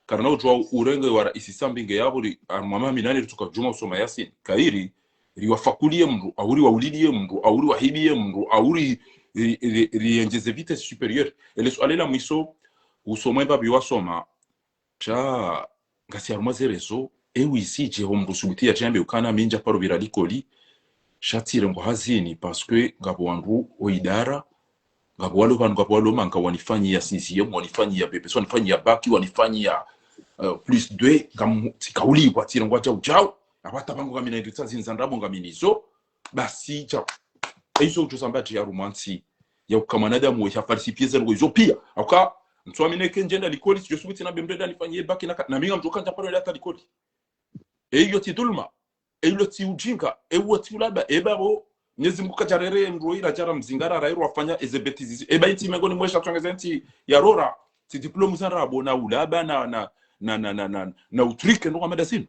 kana ujwa urenge wa isisambinge yaburi mama minani tukajuma usoma yasin kairi riwafakulie mndu auri wa ulilie mndu auri wa hibie mndu auri rienjeze vitesse supérieure ele alela mwiso usoma babi wasoma cha ngasi arumazerezo ewisi je hombo subutia jambe ukana minja paro biralikoli shatire ngo hazini parce que ngabo wangu oidara ngabo walo bantu ngabo walo manka wanifanyia CCM wanifanyia pepe so wanifanyia baki wanifanyia plus 2 ngam tikauli kwa tire ngo jao abata bango ngamina nditsa zinzandabo ngaminizo basi cha eizo tusambati ya romansi ya ukamanada mu ya falsifier ngo izo pia aka mtwamine kenjenda likoli sio subuti na bembreda nifanyie baki na minga mtoka ntaparo ya likoli eyo tidulma eyo ti ujinga ewo ti ulaba ebabo nyezi mbuka jarere nroira jara mzingara rairo wafanya ezebetizi eba iti mengoni mwesha tongezenti ya rora ti diplomu zarabo na ulaba na utrike ndo amadasini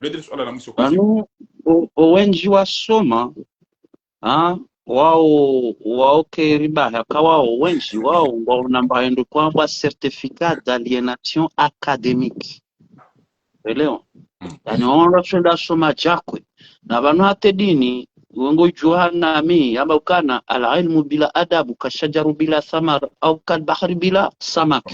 redre swala la mwisho kwa wengi wasoma wao keriba kawao wengi wao namba ndo kwamba certificat d'aliénation académique elewa yani wanashinda soma jakwe na banu hate dini wengo juhana mi amba ukana al-ilmu bila adabu kashajaru bila thamar au kalbahri bila samak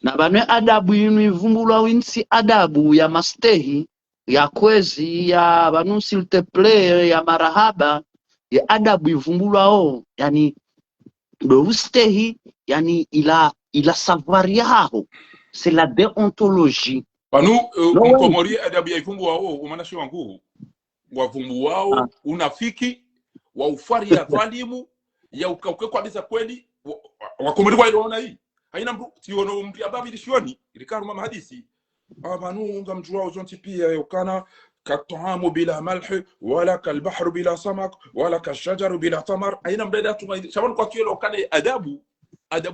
na banu adabu yunivumbula winsi adabu ya mastehi ya kwezi ya banu s'il te plaît ya marahaba ya adabu ivumbula yani do ustehi yani ila savoir yao c'est la déontologie banu mkomori adabu ya ivumbu wao umanashi wangu wavumbu wao unafiki wa ufari ya dhalimu ya ukauke kwa bisa kweli wakomori wa iliona hii haina mtu tiono mpya babi lishioni ilikaru mama hadisi banu ngamjua wao zonti pia ukana katamu bila malh wala kalbahr bila samak wala kashajaru bila tamar haina mdada tu shaban kwa kile ukane adabu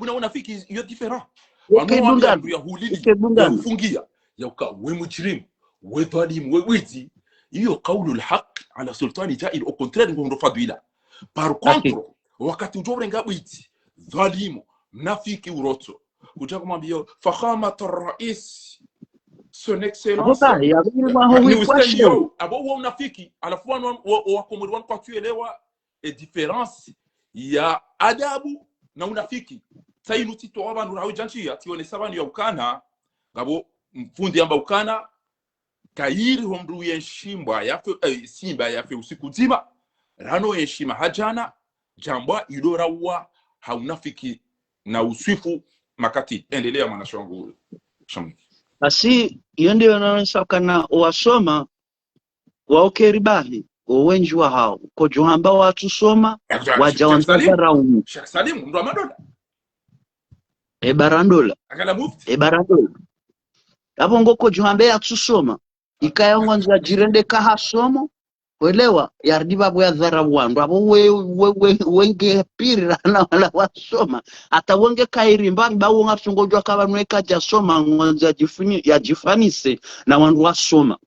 na unafiki hiyo different banu ya hulili ya kufungia يوكا ومجرم وظالم وويزي يو قول الحق على سلطان جائر او كونترير نغو فادويلا بار كونتر وقت جوبرنغا ويزي ظالم منافيكي وروتو كوجا كومبيو فخامه الرئيس son excellence abo munafiki alafu wakomori wan kwa tuelewa e difference ya adabu na unafiki sainuti to abantu rawo janchi atione sabani ya ukana ngabo mfundi amba ukana kairi homdu yenshimba yafe simba yafe usiku nzima rano yenshima hajana jambwa idorawa haunafiki na uswifu makati endelea mwanashwangu shamu basi hiyo ndio naona kana wasoma waokeribahi wengi wa hao ko johamba watu soma wajaanza raumu Sheikh Salim ndo amadola barandola akala mufti barandola hapo ngoko johamba atusoma ikaya ngwanza jirende kaha somo kuelewa yardi babu ya dharau wandu hapo wenge pirira na wala wasoma hata wenge kairi mbani bawo ngafungojwa kabanweka jasoma ngwanza jifanise na wandu wasoma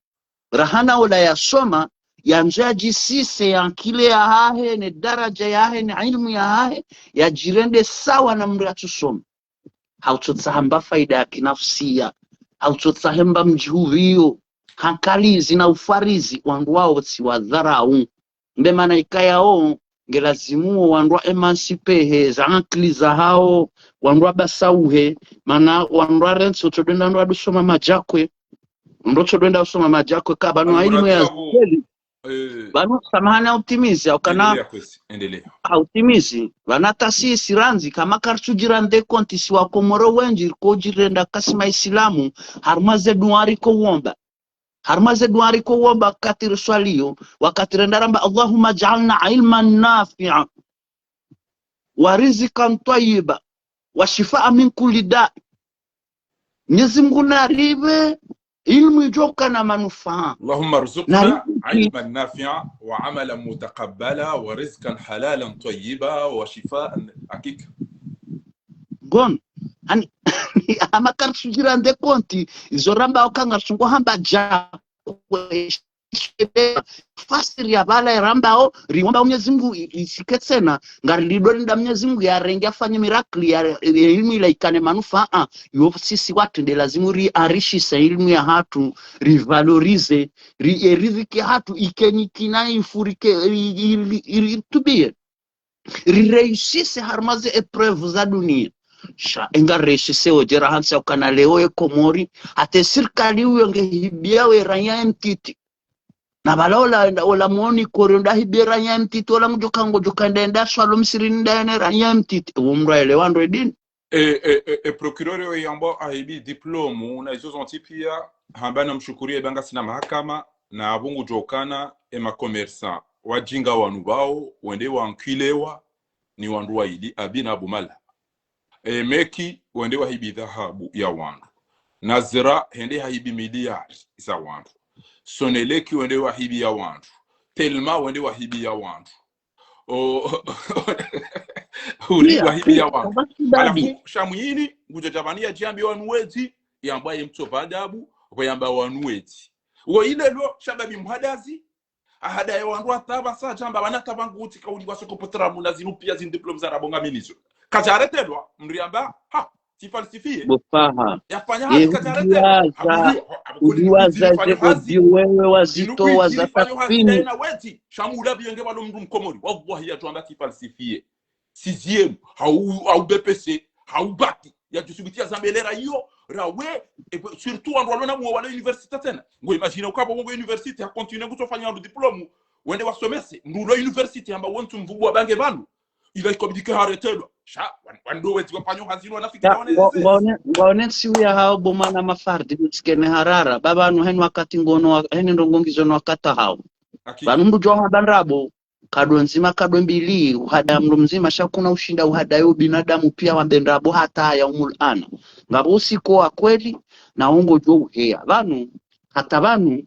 rahana ola ya soma ya jisise ya kile ya hahe ne daraja ya hahe ne ilmu ya hahe ya jirende sawa na mri atusome hautotsahamba faida ya kinafsia hautotsahamba mjihuvio hankalizi na ufarizi wandu wao si wadharau mbe maana ikayao ngelazimuo wandu emancipe za ankli za hao wandu basauhe maana wandu renso todenda ndo adusoma majakwe ndo todenda usoma majakwe kabano elimu ya kweli bano samahana optimizi au kana endelea optimizi bana tasisi ranzi kama karchujirande konti si wa komoro wenji ko jirenda kasima islamu harmaze duari ko womba katir swaliyo wakati rendaramba Allahumma ja'alna ilman nafi'a wa rizqan tayyiba wa shifaa min kulli da. Mwenyezi Mungu naribe ilmu ijoka na manufaa. Allahumma rzuqna ilman nafi'a wa amalan mutaqabbala wa rizqan halalan tayyiba wa shifaan hakika gon ani ama karshujira nde konti izoramba okanga sungo hamba ja fasiri ya bala rambao riomba Mwenyezi Mungu isiketsena ngari lidoni da Mwenyezi Mungu ya rengi afanye miracle ya ilmu ila ikane manufaa yo sisi watu nde lazimu arishise ilmu ya hatu rivalorize riziki hatu ikenikina ifurike tubie rireishise harmaze epreuve za dunia sha enga reishise ojera hansa ukana leo ekomori ate sirkali uyonge hibiawe ranya mtiti na balola wala muoni koronda hibira ranya mtiti wala mjokango jokandenda swalo msirinda ene ranya mtiti umra elewando edini procureur yambo ahibi diplome na izo zontipia hambana mshukurie banga sina mahakama na abungu jokana ema commerçant wajinga wanubao wende wankilewa ni wandu waidi abina abumala meki wende wahibi dhahabu ya wandu nazira hende hahibi miliari za wandu soneleki wende wahibi ya wandu telma wende wahibi ya wandu uri wahibi ya wandu alafu shamuyini ngujotabania jambi wanuwezi yambaye mtobadabu kwa yamba wanuwezi ugo ile lo shababi mhadazi ahada ya wandu ataba sa jamba banatabangu utika uli wasoko potra muna zinupia zin diplome za rabonga milizo kajaretelwa mriamba ha sifalsifie bofaha yafanya hadi kajaretelwa uliwaza wewe wazito wazatafini na weti shamula bienge balo mndu mkomori wallahi yatuamba sifalsifie siziemu au BPC au baki ya tusubitia zambelera hiyo rawe surtout en wala mu wala université tena ngo imagine ukabo ngo université ha continue kutofanya ndo diplome wende wasomese ndo université amba wontu mvubwa bange banu ila ikomdike haretelwa sha wando weti wafanyo hazino wanafika ngone siuya hao bomana mafardi mtsikene harara babanu henu wakati ngono henu ndongongizo no wakata hao banu mdu jonga bandrabo kado nzima kado mbili uhada mlu mzima shakuna ushinda uhada yo binadamu pia wambendrabo hata ya umulana ngabo usiko wa kweli na ungo jo uhea banu hata banu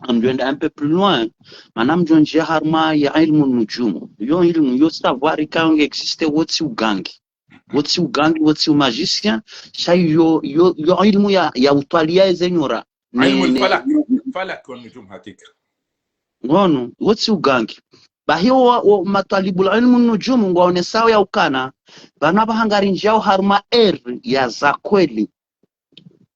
amjenda un peu plus loin manam jonjia harma ya ilmu nujumu yo ilmu yo savoir quand existe wotsi ugangi wotsi magicien shayo yo ilmu ya utwalia ezenyora ilmu falak kwa nujum hakika ngono wotsi ugangi bahiyo matwalibu ilmu nujumu ngwaone sawa ya ukana bana bahangari njao harma ya za kweli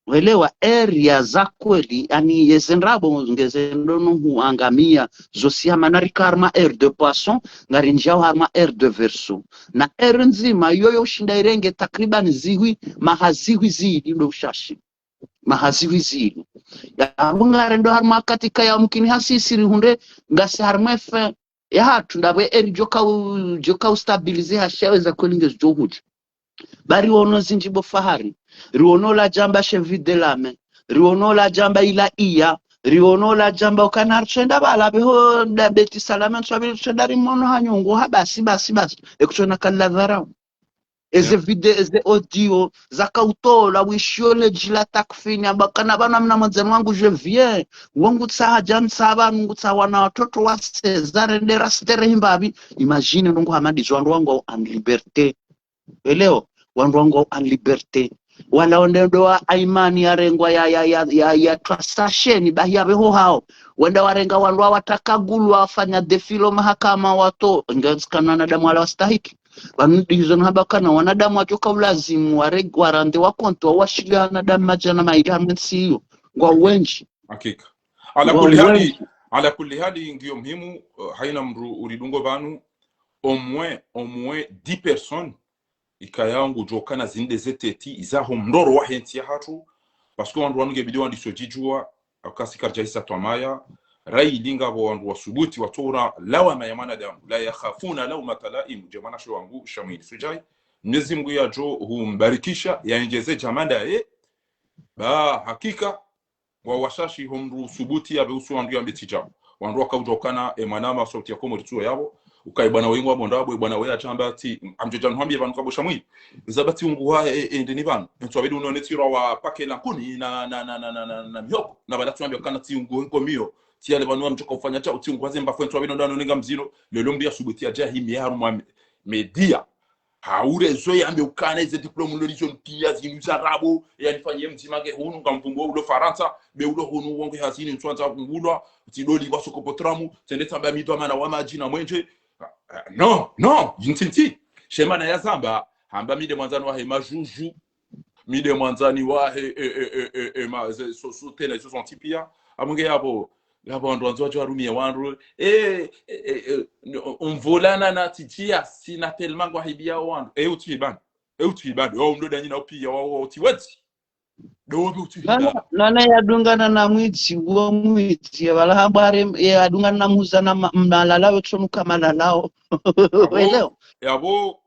welewa ya za kweli yani yezenrabo ngezendono huangamia zosia manari karma de poisson ngari njao harma de verso na nzima yoyo shinda irenge takriban ziwi mahaziwi zidi ndo ushashi mahaziwi zidi ya ngare ndo harma katika ya mkini hasisiri hunde ngasi harma fe ya hatu ndawe joka ustabilize hashaweza kwelinge zohuti bari wono zinjibo fahari riono la jamba chevide lame riono la jamba ila iya riono la jamba ukanar chenda bala beho da beti salaman swabili chenda rimono hanyongo ha basi ekutona kala dharau eze video eze audio zakautola wishole jila takfini abakana bana mna mwanzani wangu je viens wangu tsaha jan saba mungu tsawa na watoto wa Cesare ndera stere himbabi imagine ndongo hamadi zwandu wangu en liberté eleo wandu wangu en liberté wala ondoa aimani ya rengwa ya transaction bahi ya beho hao wenda warenga wanwa watakagulu wafanya defilo mahakama wato ngazikana na damu wala wastahiki banudi hizo habakana wanadamu wachoka ulazimu warande wa konto washiga na damu majana maidha siyo kwa wenji hakika ala kulli hali ngiyo muhimu haina mru uridungo banu au moins 10 personnes ikayangu jokana zinde zeteti izaho mndoro wa henti ya hatu parce que wandu wanuge bideo wandi sojijua akasi karjaisa twamaya rai linga wandu wasubuti watora lawa mayamana damu la yakhafuna law matalaim jamana sho wangu shamili sujai Mwenyezi Mungu ya jo humbarikisha yaenjeze jamanda ba hakika wa washashi humru subuti ya beusu wandu ya mbetijao wandu wakaujokana emanama sauti ya komo rituo yabo ukaibana wengwa bondabo bwana we achamba ati amjojana hambye banu kabosha mwi zabati unguha endeni banu ntwabedi unonetira wa pakela kuni na myoko na bala twambye kana ti ungu nkomio ti ale banu amjoka ufanya cha uti ungu azemba fwe ntwabedi ndano ninga mzilo lelo mbia subuti ya jahimi ya haruma media haure zo yambe ukana ize diplome l'horizon pia zinuza rabo yanifanyie mtimage hunu ngamvumbo ulo faransa be ulo hunu wonge hazini ntwanza ngulwa tidoli wasoko potramu tendeta ba mitwa mana wa majina mwenje non jintinti shema na yazamba hamba mide mwanzani wa hema juju mide mwanzani wa ma so tena so sentipia amunge yabo ndo anzo wa rumie wanru volana na titia sina tellement kwa hibia wanru utiban ndo danyina upia wa utiwati do utiban nana yadungana na mwiti wo mwiti wala habari yadungana na muzana mnalalawe tsonuka malalao weleo yabo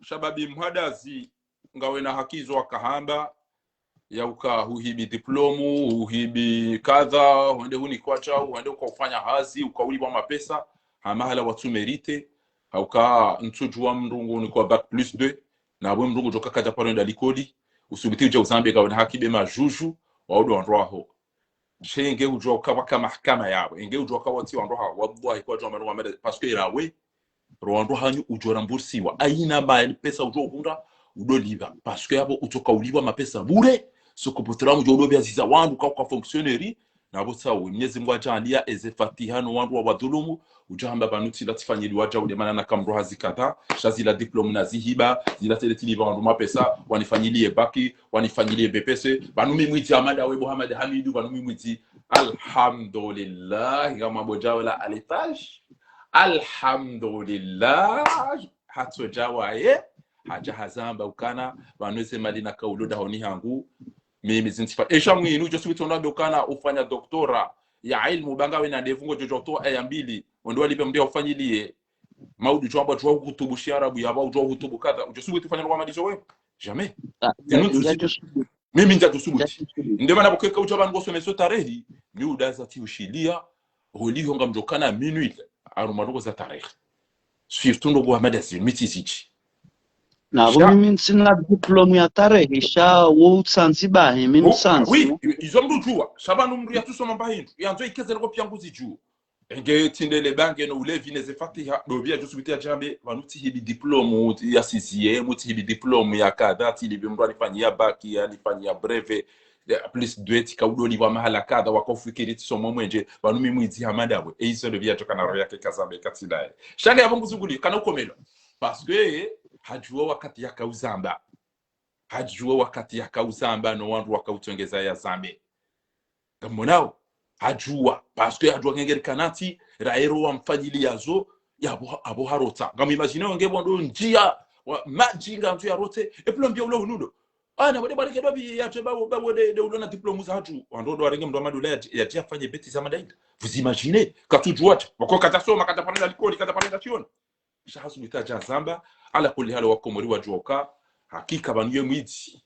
shababi mhadazi ngawe na hakizo wakahamba ya uhibi diplomu uhibi kadha wende huni kwacha wende ukafanya hazi ukauliwa mapesa hamahala watu merite uka ntujua mrungu ni kwa bac plus 2 na abo mrungu joka kaja paro ndalikodi usubiti uja uzambie gawe na hakibe majuju waudo wanroho shenge ujoka waka mahakama yabo enge ujoka wati wanroha wallahi kwa joma rwa mede parce que irawe rwando hanyu ujora mbursiwa aina ba pesa ujokunda udoliva parce que yabo utoka uliwa mapesa bure soko potramu jo lobya ziza wandu kwa fonctionnaire na botsawo Mwenyezi Mungu ajalia ezefatihano wandu wa wadhulumu ujamba banuti latifanyili waja udemana na kamro hazikata shazila diplome na zihiba zila teletiliva wandu mapesa wanifanyilie baki wanifanyilie BPC banumi mwiti Amada we Muhammad Hamidu banumi mwiti alhamdulillah kama bojawa la alitage alhamdulillah hatojawa haja hazamba ukana banweze madina kauloda honi hangu mimi zintifa esha mwinu josu bitonda dokana ufanya doktora ya ilmu bangawe na devungo jojoto aya mbili ndo alipe mdia ufanyilie maudu chomba chwa kutubushia arabu ya bau chwa kutubu kadha josu bitufanya kwa madizo wewe jamais mimi njatusubuti ndema na bokeka uchaba ngoso meso tarehi ni udaza ti ushilia holiho ngamjokana minuit arumaro za tarehi surtout ndo kwa madasi mitisichi na mimi sina diploma ya tarehe sha wo Zanzibar mimi sanzi oui izomrujua shabanu mru ya tusoma mbahindu yanzo ikezero kopya nguzi juu enge tindele bange no ulevi neze fatiha dobia jusubiti ya jambe vanuti hibi diploma ya CCE muti hibi diploma ya kadha tilibi mru alifanyia baki alifanyia breve plus 2 tikaudo liwa mahala kadha wakofikiri tisomo mwenje vanumi mwizi hamadabwe eiso dobia tokana roya ke kazambe katidae shanga ya bonguzuguli kana ukomelo parce que hajua wakati ya kauzamba no wandu wakautongeza ya zambe gamonao hajua parce que hajua ngengeri kanati raero wa mfanyili yazo ya abo harota ngam imagine ngebo ndo njia majinga mtu ya rote et puis mbia ulo nudo ana wade barike babi ya teba babode de ulona diplôme za hatu ndo arenge ndo amadula ya tia fanye beti za madaida vous imaginez katujua wako katasoma katapanda likoli katapanda tiona shahasu bitaja zamba ala kulli hali wakomori wajoka hakika banye mwiti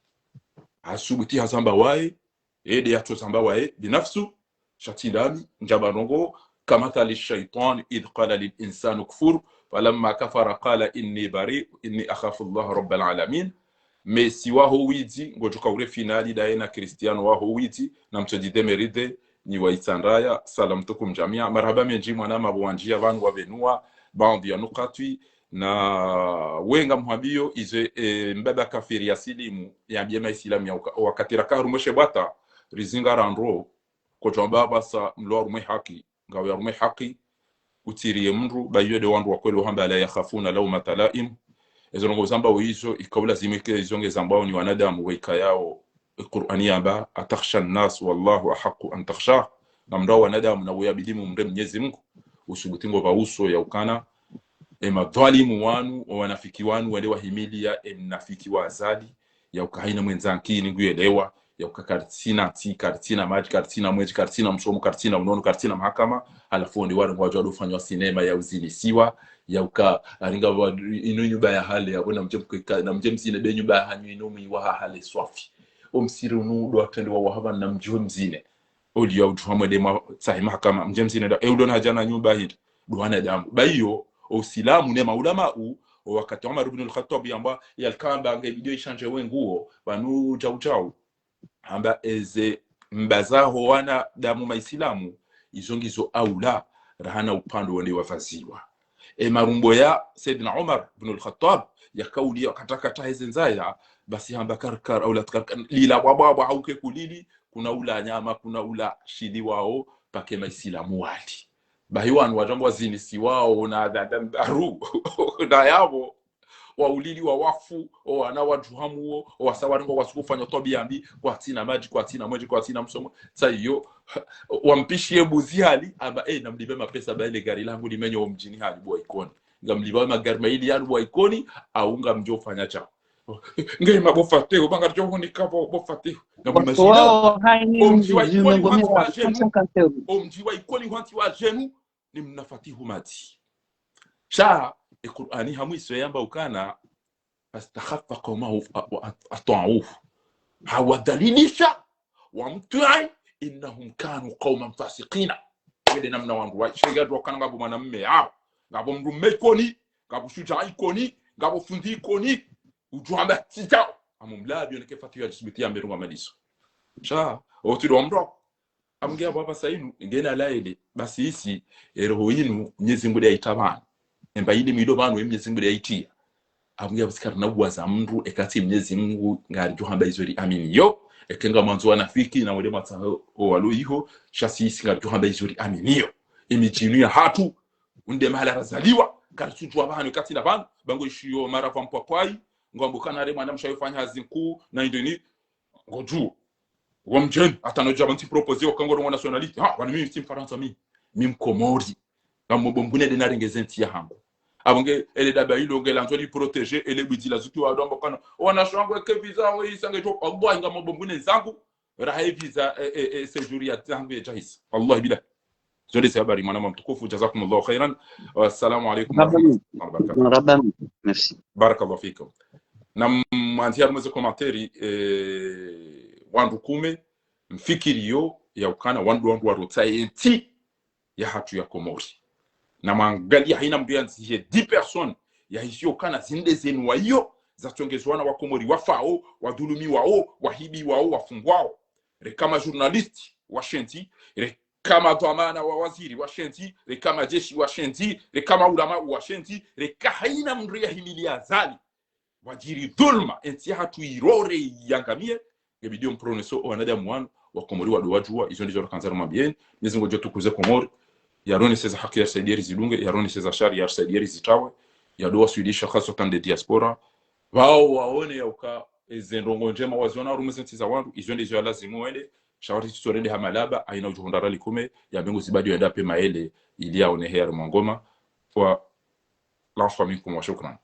asubuti hazamba wae ede yato zamba wae binafsu shatindani njabarongo kama tali shaytan id qala lil insani kfur falamma kafara qala inni bari inni akhafu Allah rabbal alamin Messi waho widi ngojoka ure finali daena Cristiano waho widi na mtodide meride ni waitandaya salam tukum jamia marhaba menji mwana mabwanjia vangu wavenua bandi ya nukatwi na wenga mhambio ize mbaba kafiri ya silimu ya biema islamu ya wakatira ka rumoshe bata rizinga randro ko jamba basa mlo rumwe haki ngawe rumwe haki utirie mndu bayode wandu wa kweli hamba la yakhafuna law matalaim ezo ngo zamba wizo ikawla zimike izonge zambao ni wanadamu weka yao Qur'ani amba atakhsha an-nas wallahu ahqqu an takhsha namdo wanadamu na uyabidimu mre Mwenyezi Mungu usubutingo bauso ya ukana madhalimu wanu wanafiki wanu wale wahimilia mnafiki wa azali ya ukahaina mwenzanki ni nguelewa ya ukakartina ti kartina maji kartina mwezi kartina msomo kartina unono kartina mahakama alafu ndi wale wajua dofanywa sinema ya uzilisiwa ya uka aringa ino nyumba ya hale ya bona mjemka na mjemsine be nyumba ya hanyu ino mwiwa hale swafi omsiru nudo atende wa wahaba na mjwe mzine odi ya utuhamwe de sahi mahakama mjemsine da eudona jana nyumba hii duana damu bayo usilamu ne maulama wakati Umar ibn al-Khattab yamba yalkamba nge video ishanje wenguo banu chau amba eze mbazaho wana damu maislamu izongizo aula rahana upando wende wafaziwa marumbo ya Sayyidina Umar ibn al-Khattab yakauli katakata hezenzaya basi hamba karkar au la lila baba hauke kulili kuna ula nyama kuna ula shidi wao pake maislamu wali bahiwan wajambo zinisi wao na dadam baru na yabo waulili wa wafu wana wajuhamu wasawaringo wasukufanya tobiambi kwa tina maji kwa tina mweji kwa tina msomo saiyo wampishie buziali aba namlibe mapesa baile gari langu limenyo mjini hadi bwa ikoni ngamliba magari maili ya bwa ikoni au ngamjofanya cha ngai mabofateo banga joho ni kapo bofateo wao haini omji wa ikoni wanti wa jenu ni mnafatihu mati sha Qur'ani hamwiso yamba ukana astakhaffa qawmahu ata'uhu hawa dalilisha wa mtu'i innahum kanu qauman fasiqina wede namna wangu wa shega dokana ngabo mwanamme hao ngabo mrume ikoni ngabo shuja ikoni ngabo fundi ikoni ujuamba titao amumlabi oneke fatiwa disbitia mberunga maliso sha otido mdo amgea baba sainu ngena laile basi isi roho yinu Mwenyezi Mungu aitabana emba yidi mido banu Mwenyezi Mungu aitia amgea basikara na bwaza mndu ekati Mwenyezi Mungu ngari johamba izori amini yo ekenga manzo wanafiki na wale matsaho waloiho shasi isi ngari johamba izori amini yo imijinu ya hatu unde mahala razaliwa karitutu abantu kati na bantu bango ishiyo mara pampa kwai ngombo kana re mwana mshayofanya hazinku na indeni ngoju wamjen atanoja banti proposer okango nationality bana mimi team Faransa mimi Komori ngamobombune de narengezenti ya hango abonge ele daba ilo ngela nzoli protéger ele bidila zutu wa dombo kana wana shangwe ke visa we isange to pagbo ngamobombune zangu rahe visa séjour ya tangu jahis wallahi bila zodi sabari mwana mtukufu jazakumullahu khairan wa assalamu alaykum wa rahmatullahi wa barakatuh merci barakallahu fikum na mwanzia mweze komentari wandu kume mfikirio ya ukana wandu warotsaenti ya hatu ya Komori na mangalia haina mbianzi ya 10 personnes ya hisio ukana zinde zenu wa hiyo za tongezwana wa Komori wafao wadhulumi wao wahibi wao wafungwao kama journalisti wa shenti kama dhamana wa waziri wa shenti kama jeshi wa shenti kama ulama wa shenti haina mria himilia zali wajiri dhulma enti hatu irore yangamie ngebidio mproneso wanadamu wanu wa Komori wajua izo ndizo kanzara mabien nizingo jotu kuze Komori yaroni seza haki ya saidieri zidunge yaroni seza shari ya saidieri zitawe ya doa swidisha khasatan de diaspora wao waone ya uka ezendongo njema waziona rumesenti za wandu izo ndizo lazimu wende shawari tutorende hamalaba aina ujuhundara likume ya bengo zibadi wenda pe maele ili yaone heri mwangoma kwa lafa minkum wa shukran.